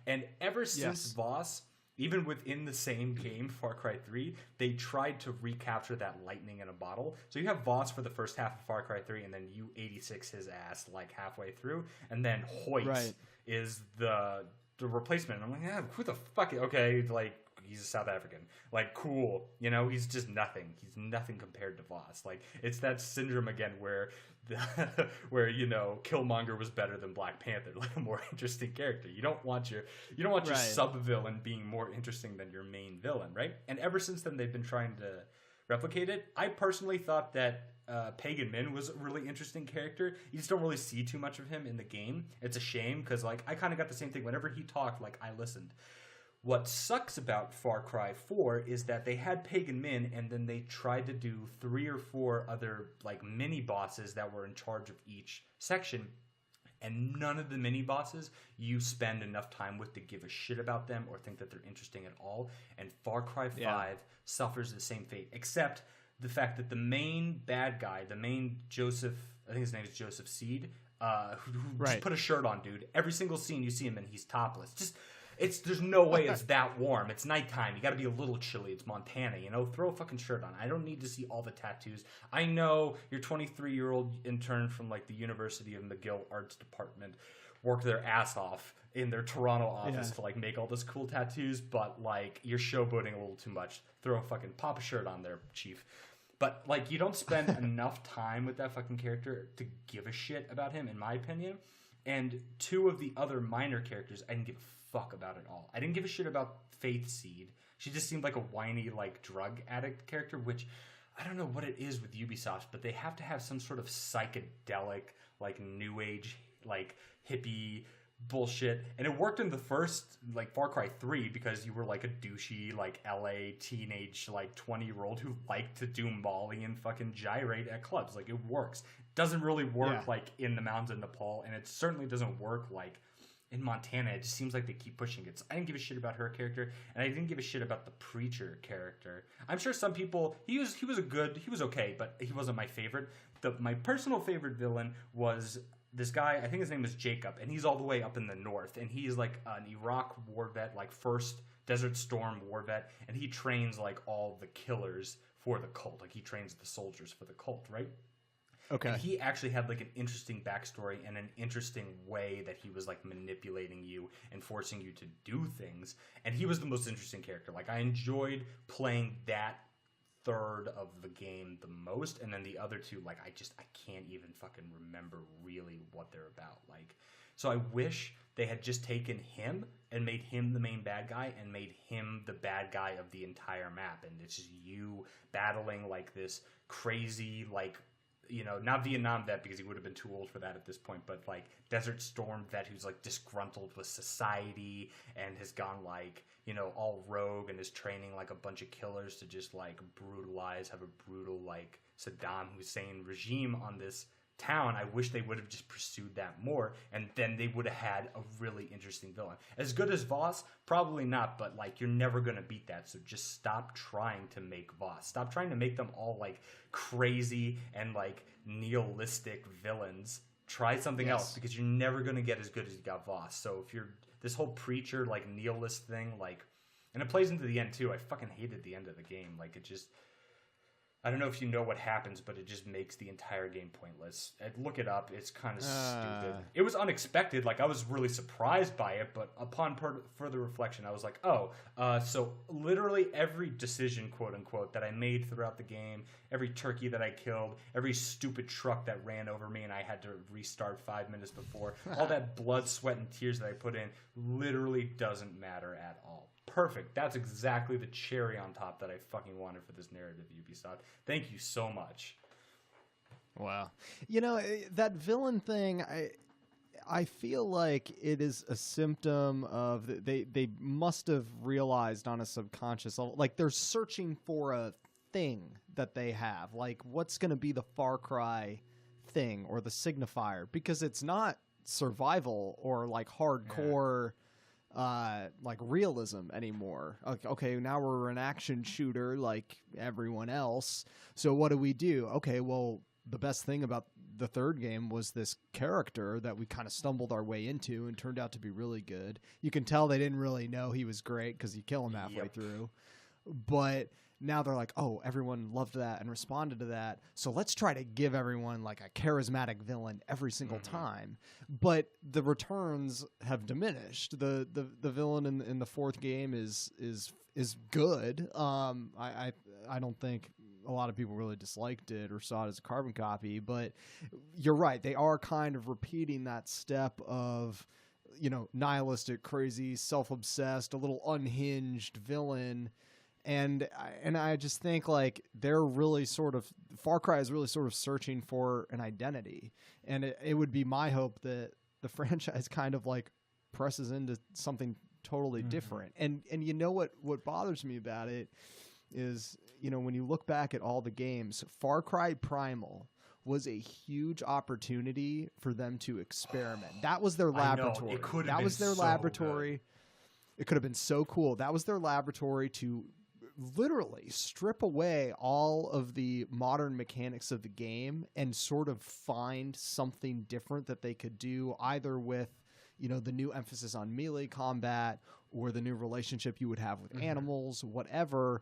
And ever since Voss, even within the same game, Far Cry 3, they tried to recapture that lightning in a bottle. So you have Voss for the first half of Far Cry 3, and then you 86 his ass like halfway through, and then Hoyt is the replacement. And I'm like, who the fuck? Okay, like, he's a South African. Like, cool. He's just nothing. He's nothing compared to Voss. Like, it's that syndrome again where Killmonger was better than Black Panther, like a more interesting character. You don't want your sub-villain being more interesting than your main villain, right? And ever since then, they've been trying to replicate it. I personally thought that Pagan Min was a really interesting character. You just don't really see too much of him in the game. It's a shame because, like, I kind of got the same thing. Whenever he talked, like, I listened. What sucks about Far Cry 4 is that they had Pagan Min, and then they tried to do 3 or 4 other, like, mini-bosses that were in charge of each section, and none of the mini-bosses you spend enough time with to give a shit about them or think that they're interesting at all. And Far Cry 5 suffers the same fate, except the fact that the main bad guy, the main Joseph, I think his name is Joseph Seed, who just put a shirt on, dude. Every single scene you see him in, he's topless. There's no way it's that warm. It's nighttime. You got to be a little chilly. It's Montana, Throw a fucking shirt on. I don't need to see all the tattoos. I know your 23-year-old intern from, like, the University of McGill Arts Department worked their ass off in their Toronto office to, like, make all those cool tattoos, but, like, you're showboating a little too much. Pop a shirt on there, chief. But, like, you don't spend enough time with that fucking character to give a shit about him, in my opinion. And 2 of the other minor characters, I didn't give a fuck about at all. I didn't give a shit about Faith Seed. She just seemed like a whiny, like, drug addict character, which I don't know what it is with Ubisoft, but they have to have some sort of psychedelic, like, new age like hippie bullshit, and it worked in the first like Far Cry 3 because you were like a douchey like LA teenage like 20-year-old who liked to do Molly and fucking gyrate at clubs. Like, it works. Doesn't really work like in the mountains of Nepal, and it certainly doesn't work like in Montana. It just seems like they keep pushing it. So I didn't give a shit about her character, and I didn't give a shit about the preacher character. I'm sure some people he was okay, but he wasn't my favorite. My personal favorite villain was this guy. I think his name is Jacob, and he's all the way up in the north, and he's like an Iraq war vet, like first Desert Storm war vet, and he trains like all the killers for the cult. Like, he trains the soldiers for the cult, right? Okay. And he actually had like an interesting backstory and an interesting way that he was like manipulating you and forcing you to do things. And he was the most interesting character. Like, I enjoyed playing that third of the game the most, and then the other two, like, I can't even fucking remember really what they're about. Like, so I wish they had just taken him and made him the main bad guy and made him the bad guy of the entire map, and it's just you battling like this crazy, like, you know, not Vietnam vet because he would have been too old for that at this point, but like Desert Storm vet who's like disgruntled with society and has gone like, you know, all rogue and is training like a bunch of killers to just like brutalize, have a brutal like Saddam Hussein regime on this town. I wish they would have just pursued that more, and then they would have had a really interesting villain. As good as Voss, probably not, but like, you're never gonna beat that. So just stop trying to make Voss. Stop trying to make them all like crazy and like nihilistic villains. Try something else, because you're never gonna get as good as you got Voss. So if you're this whole preacher like nihilist thing, like, and it plays into the end too. I fucking hated the end of the game. Like, it just, I don't know if you know what happens, but it just makes the entire game pointless. Look it up. It's kind of stupid. It was unexpected. Like, I was really surprised by it, but upon further reflection, I was like, so literally every decision, quote unquote, that I made throughout the game, every turkey that I killed, every stupid truck that ran over me and I had to restart 5 minutes before, all that blood, sweat, and tears that I put in literally doesn't matter at all. Perfect. That's exactly the cherry on top that I fucking wanted for this narrative, Ubisoft. Thank you so much. Wow. You know, that villain thing, I feel like it is a symptom of they must have realized on a subconscious level, like they're searching for a thing that they have. Like, what's going to be the Far Cry thing or the signifier? Because it's not survival or like hardcore like realism anymore. Okay, now we're an action shooter like everyone else. So what do? Okay, well, the best thing about the third game was this character that we kind of stumbled our way into and turned out to be really good. You can tell they didn't really know he was great because you kill him halfway through. But now they're like, oh, everyone loved that and responded to that, so let's try to give everyone like a charismatic villain every single time. But the returns have diminished. The villain in the fourth game is good. I don't think a lot of people really disliked it or saw it as a carbon copy, but you're right. They are kind of repeating that step of, you know, nihilistic, crazy, self-obsessed, a little unhinged villain. And I just think like they're really sort of, Far Cry is really sort of searching for an identity. And it would be my hope that the franchise kind of like presses into something totally different. And you know what bothers me about it is, you know, when you look back at all the games, Far Cry Primal was a huge opportunity for them to experiment. That was their laboratory. It could have that been was their so laboratory. Good. It could have been so cool. That was their laboratory to literally strip away all of the modern mechanics of the game and sort of find something different that they could do, either with, you know, the new emphasis on melee combat or the new relationship you would have with animals, whatever.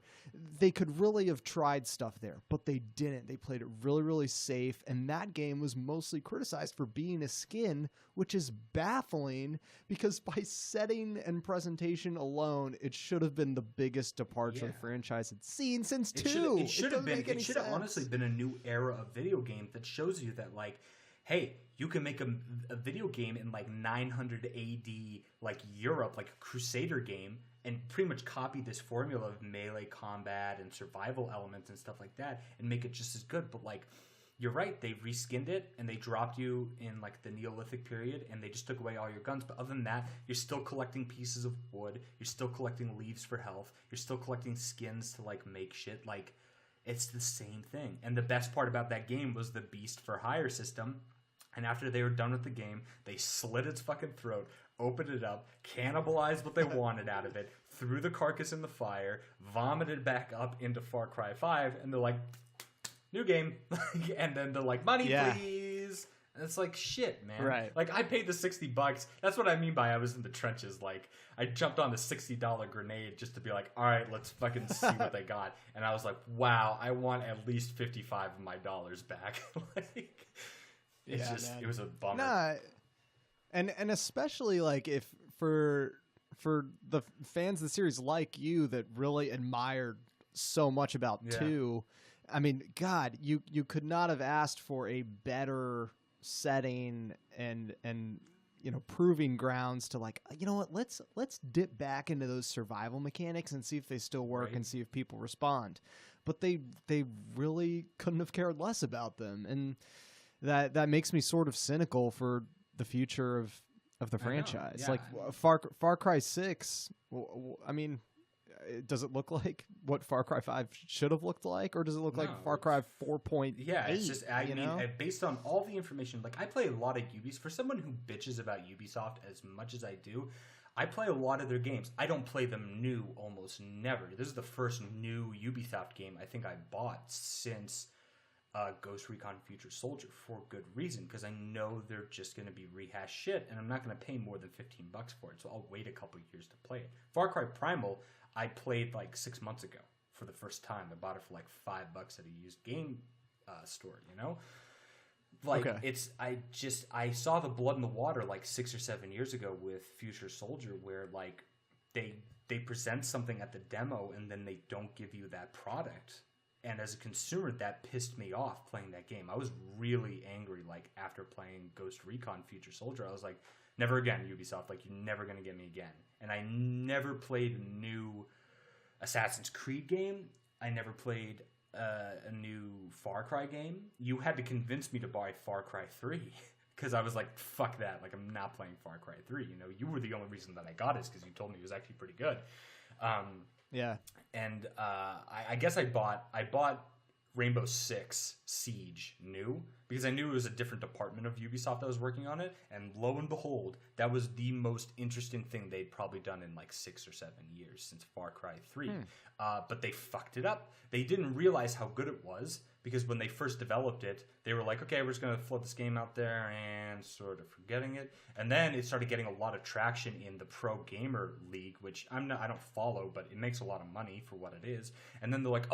They could really have tried stuff there, but they didn't. They played it really, really safe, and that game was mostly criticized for being a skin, which is baffling because by setting and presentation alone, it should have been the biggest departure the franchise had seen since 2. It should have honestly been a new era of video game that shows you that, like, hey, you can make a video game in like 900 AD, like Europe, like a Crusader game, and pretty much copy this formula of melee combat and survival elements and stuff like that and make it just as good. But like, you're right, they reskinned it and they dropped you in like the Neolithic period and they just took away all your guns. But other than that, you're still collecting pieces of wood, you're still collecting leaves for health, you're still collecting skins to like make shit. Like, it's the same thing. And the best part about that game was the Beast for Hire system. And after they were done with the game, they slit its fucking throat, opened it up, cannibalized what they wanted out of it, threw the carcass in the fire, vomited back up into Far Cry 5, and they're like, new game. And then they're like, money, please. And it's like, shit, man. Right. Like, I paid the $60. That's what I mean by I was in the trenches. Like, I jumped on the $60 grenade just to be like, all right, let's fucking see what they got. And I was like, wow, I want at least 55 of my dollars back. Like, it's just, man. It was a bummer. Nah, and especially like if for the fans of the series like you that really admired so much about 2, I mean, God, you could not have asked for a better setting and you know, proving grounds to like, you know what, let's dip back into those survival mechanics and see if they still work and see if people respond. But they really couldn't have cared less about them, and that makes me sort of cynical for the future of the franchise. Yeah. Like Far Cry 6, I mean, does it look like what Far Cry 5 should have looked like, or does it look like Far Cry 4.8? Yeah, it's just, I mean, based on all the information, like, I play a lot of Ubisoft. For someone who bitches about Ubisoft as much as I do, I play a lot of their games. I don't play them new almost never. This is the first new Ubisoft game I think I bought since Ghost Recon Future Soldier, for good reason, because I know they're just going to be rehashed shit, and I'm not going to pay more than $15 for it, so I'll wait a couple years to play it. Far Cry Primal, I played like 6 months ago for the first time. I bought it for like $5 at a used game store, you know? Like, I saw the blood in the water like 6 or 7 years ago with Future Soldier, where like they present something at the demo and then they don't give you that product. And as a consumer, that pissed me off playing that game. I was really angry, like, after playing Ghost Recon Future Soldier. I was like, never again, Ubisoft. Like, you're never going to get me again. And I never played a new Assassin's Creed game. I never played a new Far Cry game. You had to convince me to buy Far Cry 3. Because I was like, fuck that. Like, I'm not playing Far Cry 3. You know, you were the only reason that I got it, because you told me it was actually pretty good. Yeah. And I guess I bought Rainbow Six Siege new, because I knew it was a different department of Ubisoft that was working on it. And lo and behold, that was the most interesting thing they'd probably done in like 6 or 7 years since Far Cry 3. But they fucked it up. They didn't realize how good it was, because when they first developed it, they were like, okay, we're just going to float this game out there and sort of forgetting it. And then it started getting a lot of traction in the Pro Gamer League, which I don't follow, but it makes a lot of money for what it is. And then they're like,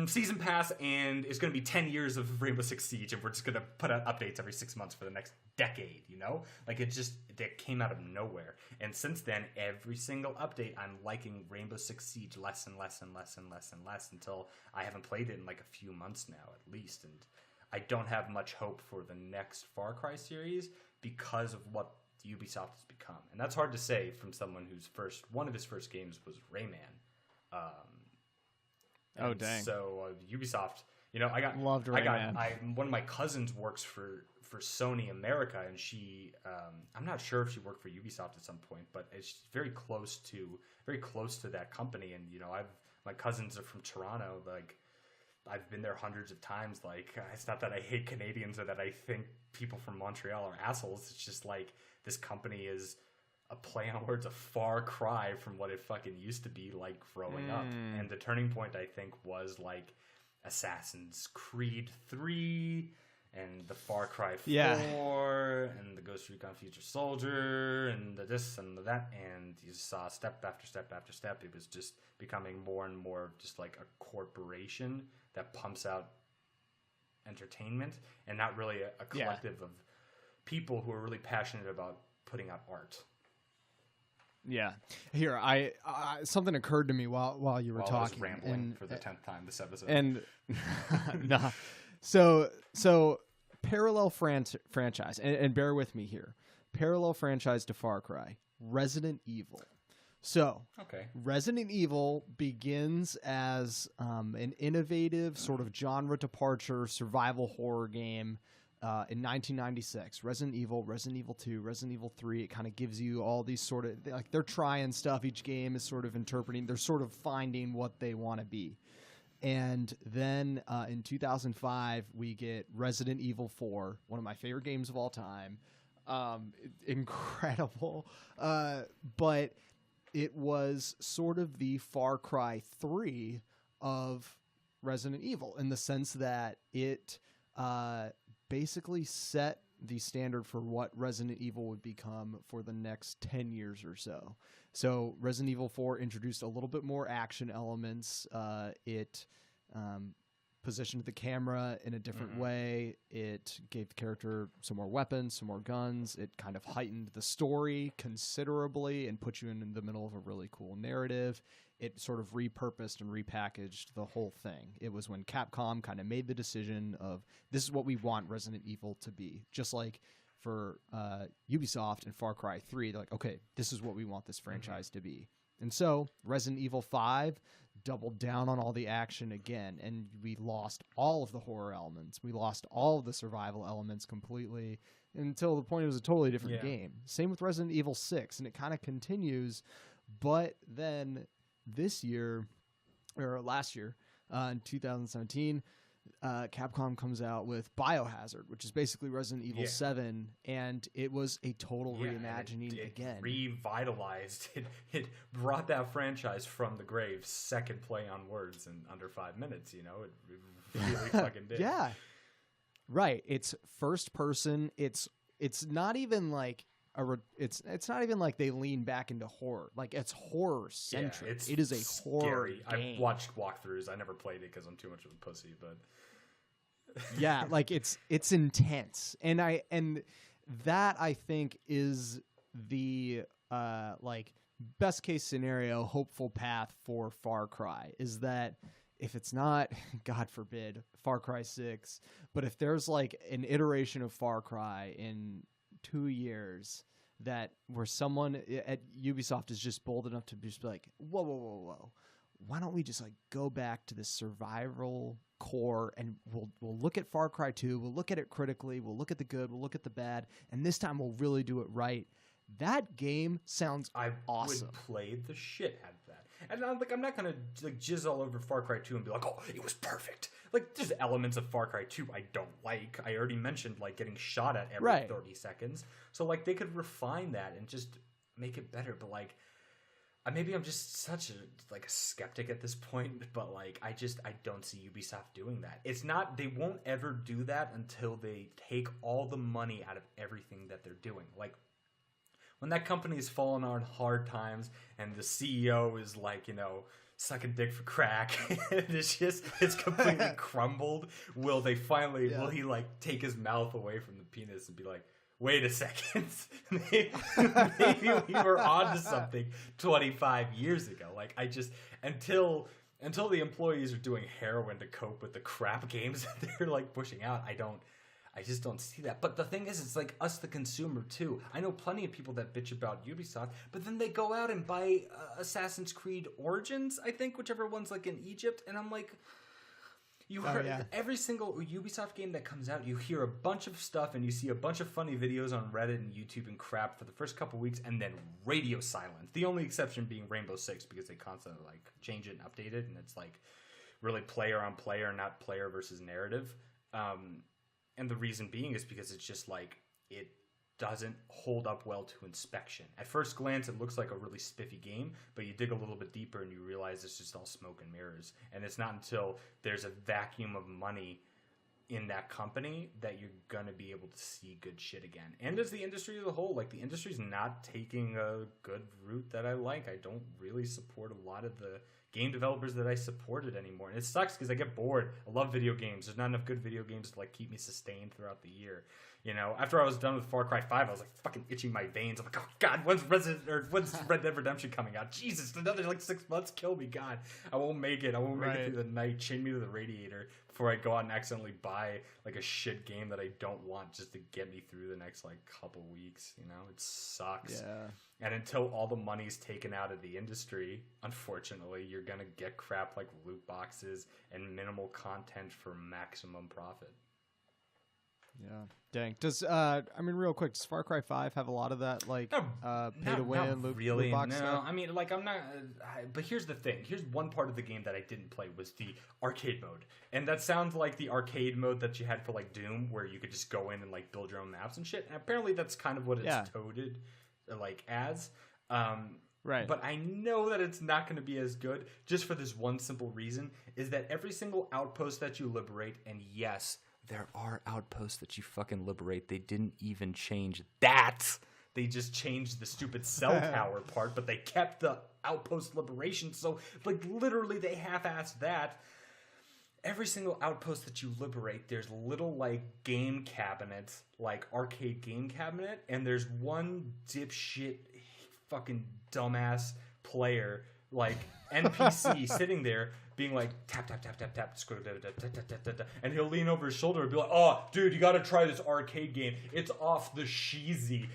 season pass, and it's going to be 10 years of Rainbow Six Siege, and we're just going to put out updates every 6 months for the next decade, you know? Like, it came out of nowhere. And since then, every single update, I'm liking Rainbow Six Siege less and less and less and less and less, until I haven't played it in like a few months now, at least. And I don't have much hope for the next Far Cry series because of what Ubisoft has become. And that's hard to say from someone whose one of his first games was Rayman. Oh, dang. So Ubisoft, you know, Loved Rayman. One of my cousins works for Sony America, and she, I'm not sure if she worked for Ubisoft at some point, but it's very close to that company. And, you know, my cousins are from Toronto. Like, I've been there hundreds of times. Like, it's not that I hate Canadians or that I think people from Montreal are assholes. It's just like, this company is a play on words, a far cry from what it fucking used to be like growing up. And the turning point, I think, was like Assassin's Creed 3 and the Far Cry 4 and the Ghost Recon Future Soldier and the this and the that, and you saw step after step after step. It was just becoming more and more just like a corporation that pumps out entertainment, and not really a collective of people who are really passionate about putting out art. Yeah. Here, I something occurred to me while you were talking. I was rambling for the 10th time this episode. And nah. So parallel franchise, and bear with me here. Parallel franchise to Far Cry, Resident Evil. So, Okay. Resident Evil begins as an innovative sort of genre departure survival horror game in 1996. Resident Evil, Resident Evil 2, Resident Evil 3. It kind of gives you all these sort of, like, they're trying stuff. Each game is sort of interpreting, they're sort of finding what they want to be. And then in 2005, we get Resident Evil 4, one of my favorite games of all time. Incredible. But it was sort of the Far Cry 3 of Resident Evil in the sense that it basically set the standard for what Resident Evil would become for the next 10 years or so. So Resident Evil 4 introduced a little bit more action elements. It positioned the camera in a different way. It gave the character some more weapons, some more guns. It kind of heightened the story considerably and put you in the middle of a really cool narrative. It sort of repurposed and repackaged the whole thing. It was when Capcom kind of made the decision of, this is what we want Resident Evil to be. Just like for Ubisoft and Far Cry 3, they're like, okay, this is what we want this franchise to be. And so Resident Evil 5 doubled down on all the action again, and we lost all of the horror elements. We lost all of the survival elements completely until the point it was a totally different game. Same with Resident Evil 6, and it kind of continues. But then this year, or last year, in 2017, Capcom comes out with Biohazard, which is basically Resident Evil 7, and it was a total reimagining again. Revitalized. It brought that franchise from the grave. Second play on words in under 5 minutes. You know, it really fucking did. Yeah, right. It's first person. It's not even like it's not even like they lean back into horror. Like, it's horror centric. Yeah, it is a horror game. I've watched walkthroughs. I never played it because I'm too much of a pussy, but yeah, like it's intense, and that I think is the like best case scenario, hopeful path for Far Cry, is that if it's not, God forbid, Far Cry 6, but if there's like an iteration of Far Cry in 2 years that where someone at Ubisoft is just bold enough to just be like, whoa, why don't we just like go back to the survival core, and we'll look at Far Cry 2, we'll look at it critically, we'll look at the good, we'll look at the bad, and this time we'll really do it right. That game sounds awesome. I would play the shit out of that. And I'm not gonna like jizz all over Far Cry 2 and be like, oh, it was perfect. Like, there's elements of Far Cry 2 I don't like. I already mentioned like getting shot at every 30 seconds. So like they could refine that and just make it better. But like, maybe I'm just such a skeptic at this point. But like, I don't see Ubisoft doing that. It's not. They won't ever do that until they take all the money out of everything that they're doing. Like, when that company is falling on hard times and the CEO is like, you know, sucking dick for crack, it's completely crumbled. Will he like take his mouth away from the penis and be like, wait a second, maybe we were onto something 25 years ago. Like, until the employees are doing heroin to cope with the crap games that they're like pushing out, I just don't see that. But the thing is, it's like us, the consumer, too. I know plenty of people that bitch about Ubisoft, but then they go out and buy Assassin's Creed Origins, I think, whichever one's like in Egypt. And I'm like, every single Ubisoft game that comes out, you hear a bunch of stuff and you see a bunch of funny videos on Reddit and YouTube and crap for the first couple weeks, and then radio silence. The only exception being Rainbow Six, because they constantly like change it and update it, and it's like really player on player, not player versus narrative. And the reason being is because it's just like, it doesn't hold up well to inspection. At first glance, it looks like a really spiffy game, but you dig a little bit deeper and you realize it's just all smoke and mirrors. And it's not until there's a vacuum of money in that company that you're going to be able to see good shit again. And as the industry as a whole, like, the industry's not taking a good route that I like. I don't really support a lot of the game developers that I supported anymore. And it sucks because I get bored. I love video games. There's not enough good video games to like keep me sustained throughout the year. You know, after I was done with Far Cry 5, I was like fucking itching my veins. I'm like, oh god, when's Red Dead Redemption coming out? Jesus, another like 6 months. Kill me, God. I won't make it. I won't make it through the night. Chain me to the radiator before I go out and accidentally buy like a shit game that I don't want just to get me through the next like couple weeks. You know, it sucks. Yeah. And until all the money's taken out of the industry, unfortunately, you're gonna get crap like loot boxes and minimal content for maximum profit. Yeah. Dang. Does I mean, real quick, does Far Cry 5 have a lot of that like pay to win loot box stuff? I mean, like I'm not. But here's the thing. Here's one part of the game that I didn't play was the arcade mode, and that sounds like the arcade mode that you had for like Doom, where you could just go in and like build your own maps and shit. And apparently, that's kind of what it's toted like as. Right. But I know that it's not going to be as good just for this one simple reason, is that every single outpost that you liberate, and yes, there are outposts that you fucking liberate. They didn't even change that. They just changed the stupid cell tower part, but they kept the outpost liberation. So, like, literally they half-assed that. Every single outpost that you liberate, there's little, like, game cabinets, like arcade game cabinet, and there's one dipshit fucking dumbass player, like, NPC sitting there being like, tap, tap, tap, tap, tap, scroll, and he'll lean over his shoulder and be like, oh, dude, you gotta try this arcade game. It's off the sheezy.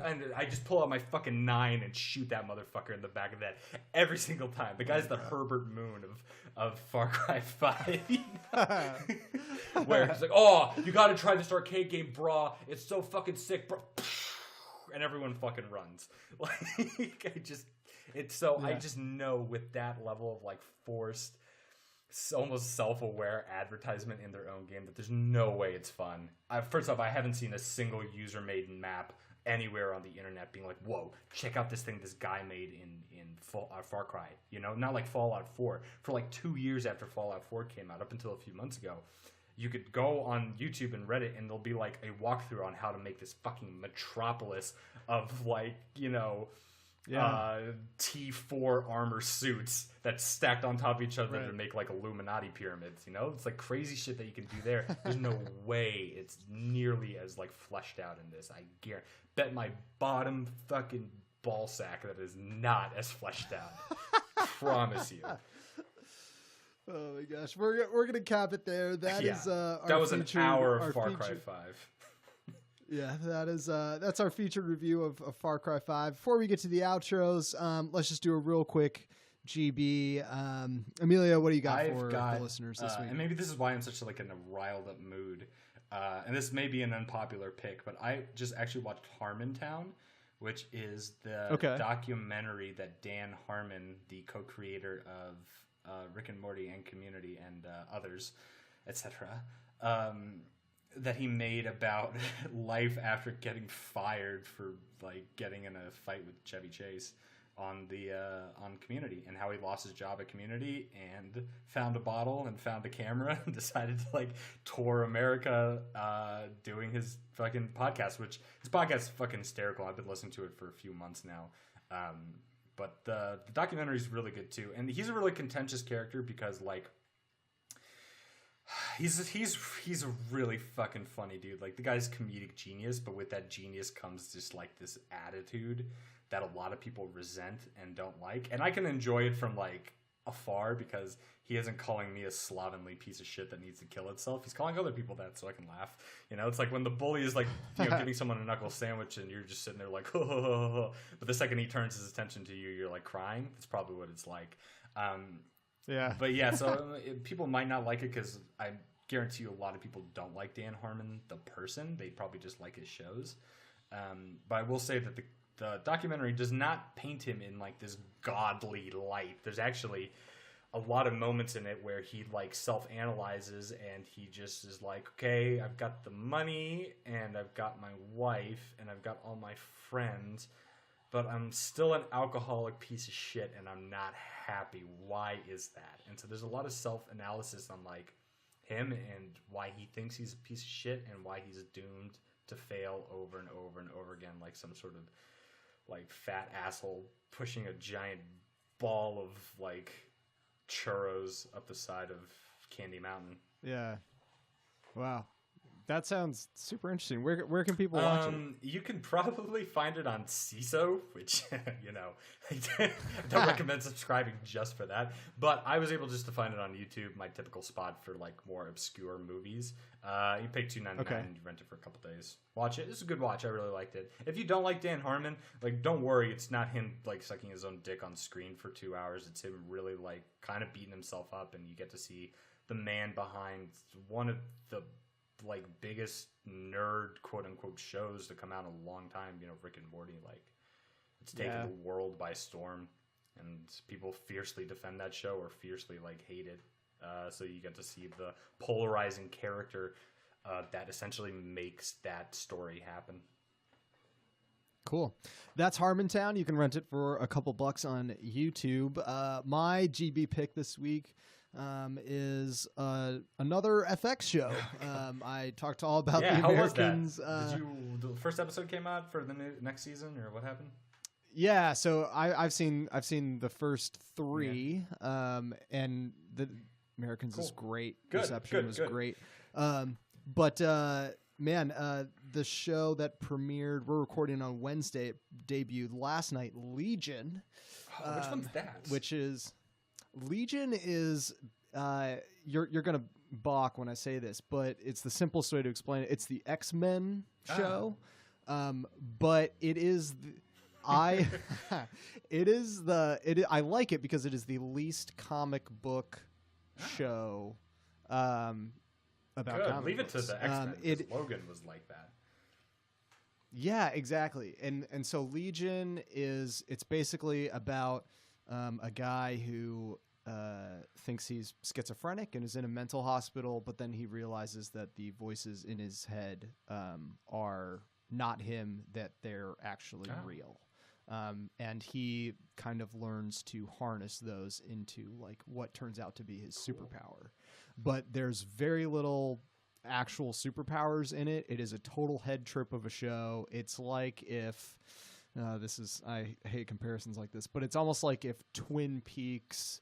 And I just pull out my fucking 9 and shoot that motherfucker in the back of that every single time. The guy's the Herbert Moon of Far Cry 5. Where he's like, oh, you gotta try this arcade game, brah. It's so fucking sick, bro. And everyone fucking runs. Like, I just know with that level of like forced, almost self-aware advertisement in their own game that there's no way it's fun. First off, I haven't seen a single user-made map anywhere on the internet being like, whoa, check out this thing this guy made in Far Cry. You know, not like Fallout 4. For like 2 years after Fallout 4 came out, up until a few months ago, you could go on YouTube and Reddit and there'll be like a walkthrough on how to make this fucking metropolis of like, you know, T4 armor suits that's stacked on top of each other to make like Illuminati pyramids, you know? It's like crazy shit that you can do there. There's no way it's nearly as like fleshed out in this. I bet my bottom fucking ball sack that is not as fleshed out. Promise you. Oh my gosh, we're gonna cap it there. That is our that was featured, an hour of Far Cry 5. Yeah, that's our featured review of Far Cry 5. Before we get to the outros, let's just do a real quick GB. Emilio, what do you got for the listeners this week? And maybe this is why I'm such like in a riled up mood. And this may be an unpopular pick, but I just actually watched Harmontown, which is the documentary that Dan Harmon, the co-creator of Rick and Morty and Community and others, etc., that he made about life after getting fired for like getting in a fight with Chevy Chase on Community, and how he lost his job at Community and found a bottle and found a camera and decided to like tour America doing his fucking podcast, which his podcast is fucking hysterical. I've been listening to it for a few months now. But the documentary is really good too, and he's a really contentious character because like he's a really fucking funny dude. Like the guy's comedic genius, but with that genius comes just like this attitude that a lot of people resent and don't like. And I can enjoy it from like afar because he isn't calling me a slovenly piece of shit that needs to kill itself. He's calling other people that, so I can laugh. You know, it's like when the bully is like, you know, giving someone a knuckle sandwich and you're just sitting there like, oh, but the second he turns his attention to you, you're like crying. That's probably what it's like. But yeah, so people might not like it because I guarantee you a lot of people don't like Dan Harmon, the person. They probably just like his shows. But I will say that the documentary does not paint him in like this godly light. There's actually a lot of moments in it where he like self-analyzes and he just is like, okay, I've got the money and I've got my wife and I've got all my friends, but I'm still an alcoholic piece of shit and I'm not happy. Why is that? And so there's a lot of self-analysis on like him and why he thinks he's a piece of shit and why he's doomed to fail over and over and over again, like some sort of like fat asshole pushing a giant ball of like churros up the side of Candy Mountain. Yeah. Wow. That sounds super interesting. Where can people watch it? You can probably find it on CISO, which, I don't recommend subscribing just for that. But I was able just to find it on YouTube, my typical spot for like more obscure movies. You pay $2.99 and you rent it for a couple days. Watch it. It's a good watch. I really liked it. If you don't like Dan Harmon, like, don't worry. It's not him like sucking his own dick on screen for 2 hours. It's him really like kind of beating himself up, and you get to see the man behind one of the like biggest nerd quote unquote shows to come out in a long time. Rick and Morty, like, it's taken the world by storm, and people fiercely defend that show or fiercely like hate it. So you get to see the polarizing character that essentially makes that story happen. Cool. That's Harmontown. You can rent it for a couple bucks on YouTube. My GB pick this week is another FX show. I talked all about the Americans. How was that? The first episode came out for the next season, or what happened? Yeah, so I've seen the first 3, and the Americans is great. Reception was great. But man, the show that premiered, we're recording on Wednesday, it debuted last night, Legion. Which one's that? Which is Legion is you're gonna balk when I say this, but it's the simplest way to explain it. It's the X-Men show, but it is I like it because it is the least comic book show about comic Leave it books. to the X-Men. Logan was like that. Yeah, exactly. And so Legion it's basically about a guy who thinks he's schizophrenic and is in a mental hospital, but then he realizes that the voices in his head are not him, that they're actually real. And he kind of learns to harness those into like what turns out to be his superpower. But there's very little actual superpowers in it. It is a total head trip of a show. It's like if I hate comparisons like this, but it's almost like if Twin Peaks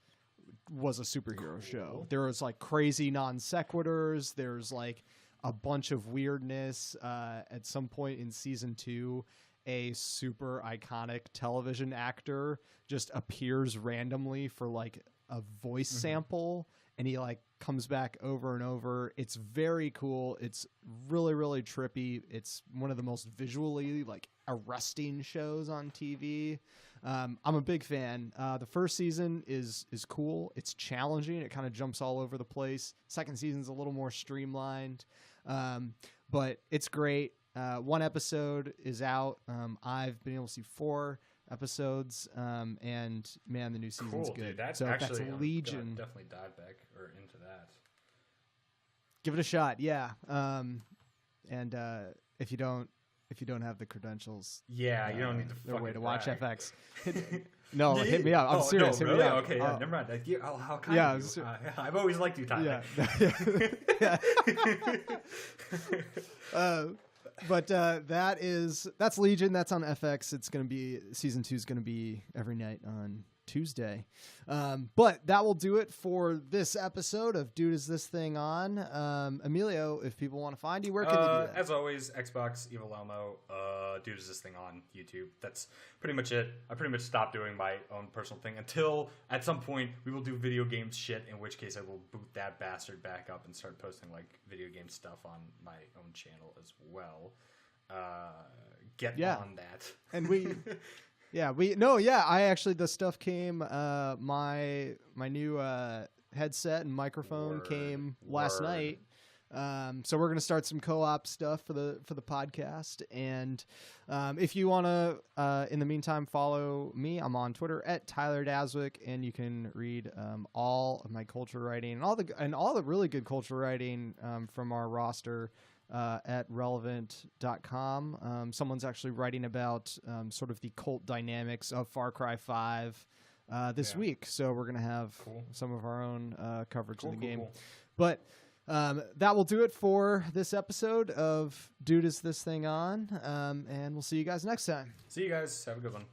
was a superhero show. There was like crazy non sequiturs. There's like a bunch of weirdness. At some point in season 2, a super iconic television actor just appears randomly for like a voice sample, and he like comes back over and over. It's very cool. It's really, really trippy. It's one of the most visually like arresting shows on TV. I'm a big fan. The first season is cool. It's challenging. It kind of jumps all over the place. Second season's a little more streamlined, but it's great. 1 episode is out. I've been able to see 4 episodes, and man, the new season's good. Dude, that's Legion. Definitely dive back or into that. Give it a shot, yeah. And if you don't have the credentials, you don't need to. There's a way to watch FX. Hit me up. I'm serious. No, hit really? me up. Okay, never mind. How kind of you? I've always liked you, Tyler. Yeah. But that's Legion. That's on FX. It's gonna be season 2 is gonna be every night on Tuesday. But that will do it for this episode of Dude Is This Thing On? Emilio, if people want to find you, where can they do that? As always, Xbox, Evil Elmo, Dude Is This Thing On YouTube. That's pretty much it. I pretty much stopped doing my own personal thing until at some point we will do video games shit, in which case I will boot that bastard back up and start posting like video game stuff on my own channel as well. Get on that. And we... I actually, the stuff came, my new headset and microphone came last night. So we're going to start some co-op stuff for the podcast. And if you want to, in the meantime, follow me, I'm on Twitter at Tyler Daswick, and you can read all of my culture writing and all the really good culture writing from our roster at relevant.com. Someone's actually writing about sort of the cult dynamics of Far Cry 5 this week. So we're going to have some of our own coverage of the game. But that will do it for this episode of Dude Is This Thing On. And we'll see you guys next time. See you guys. Have a good one.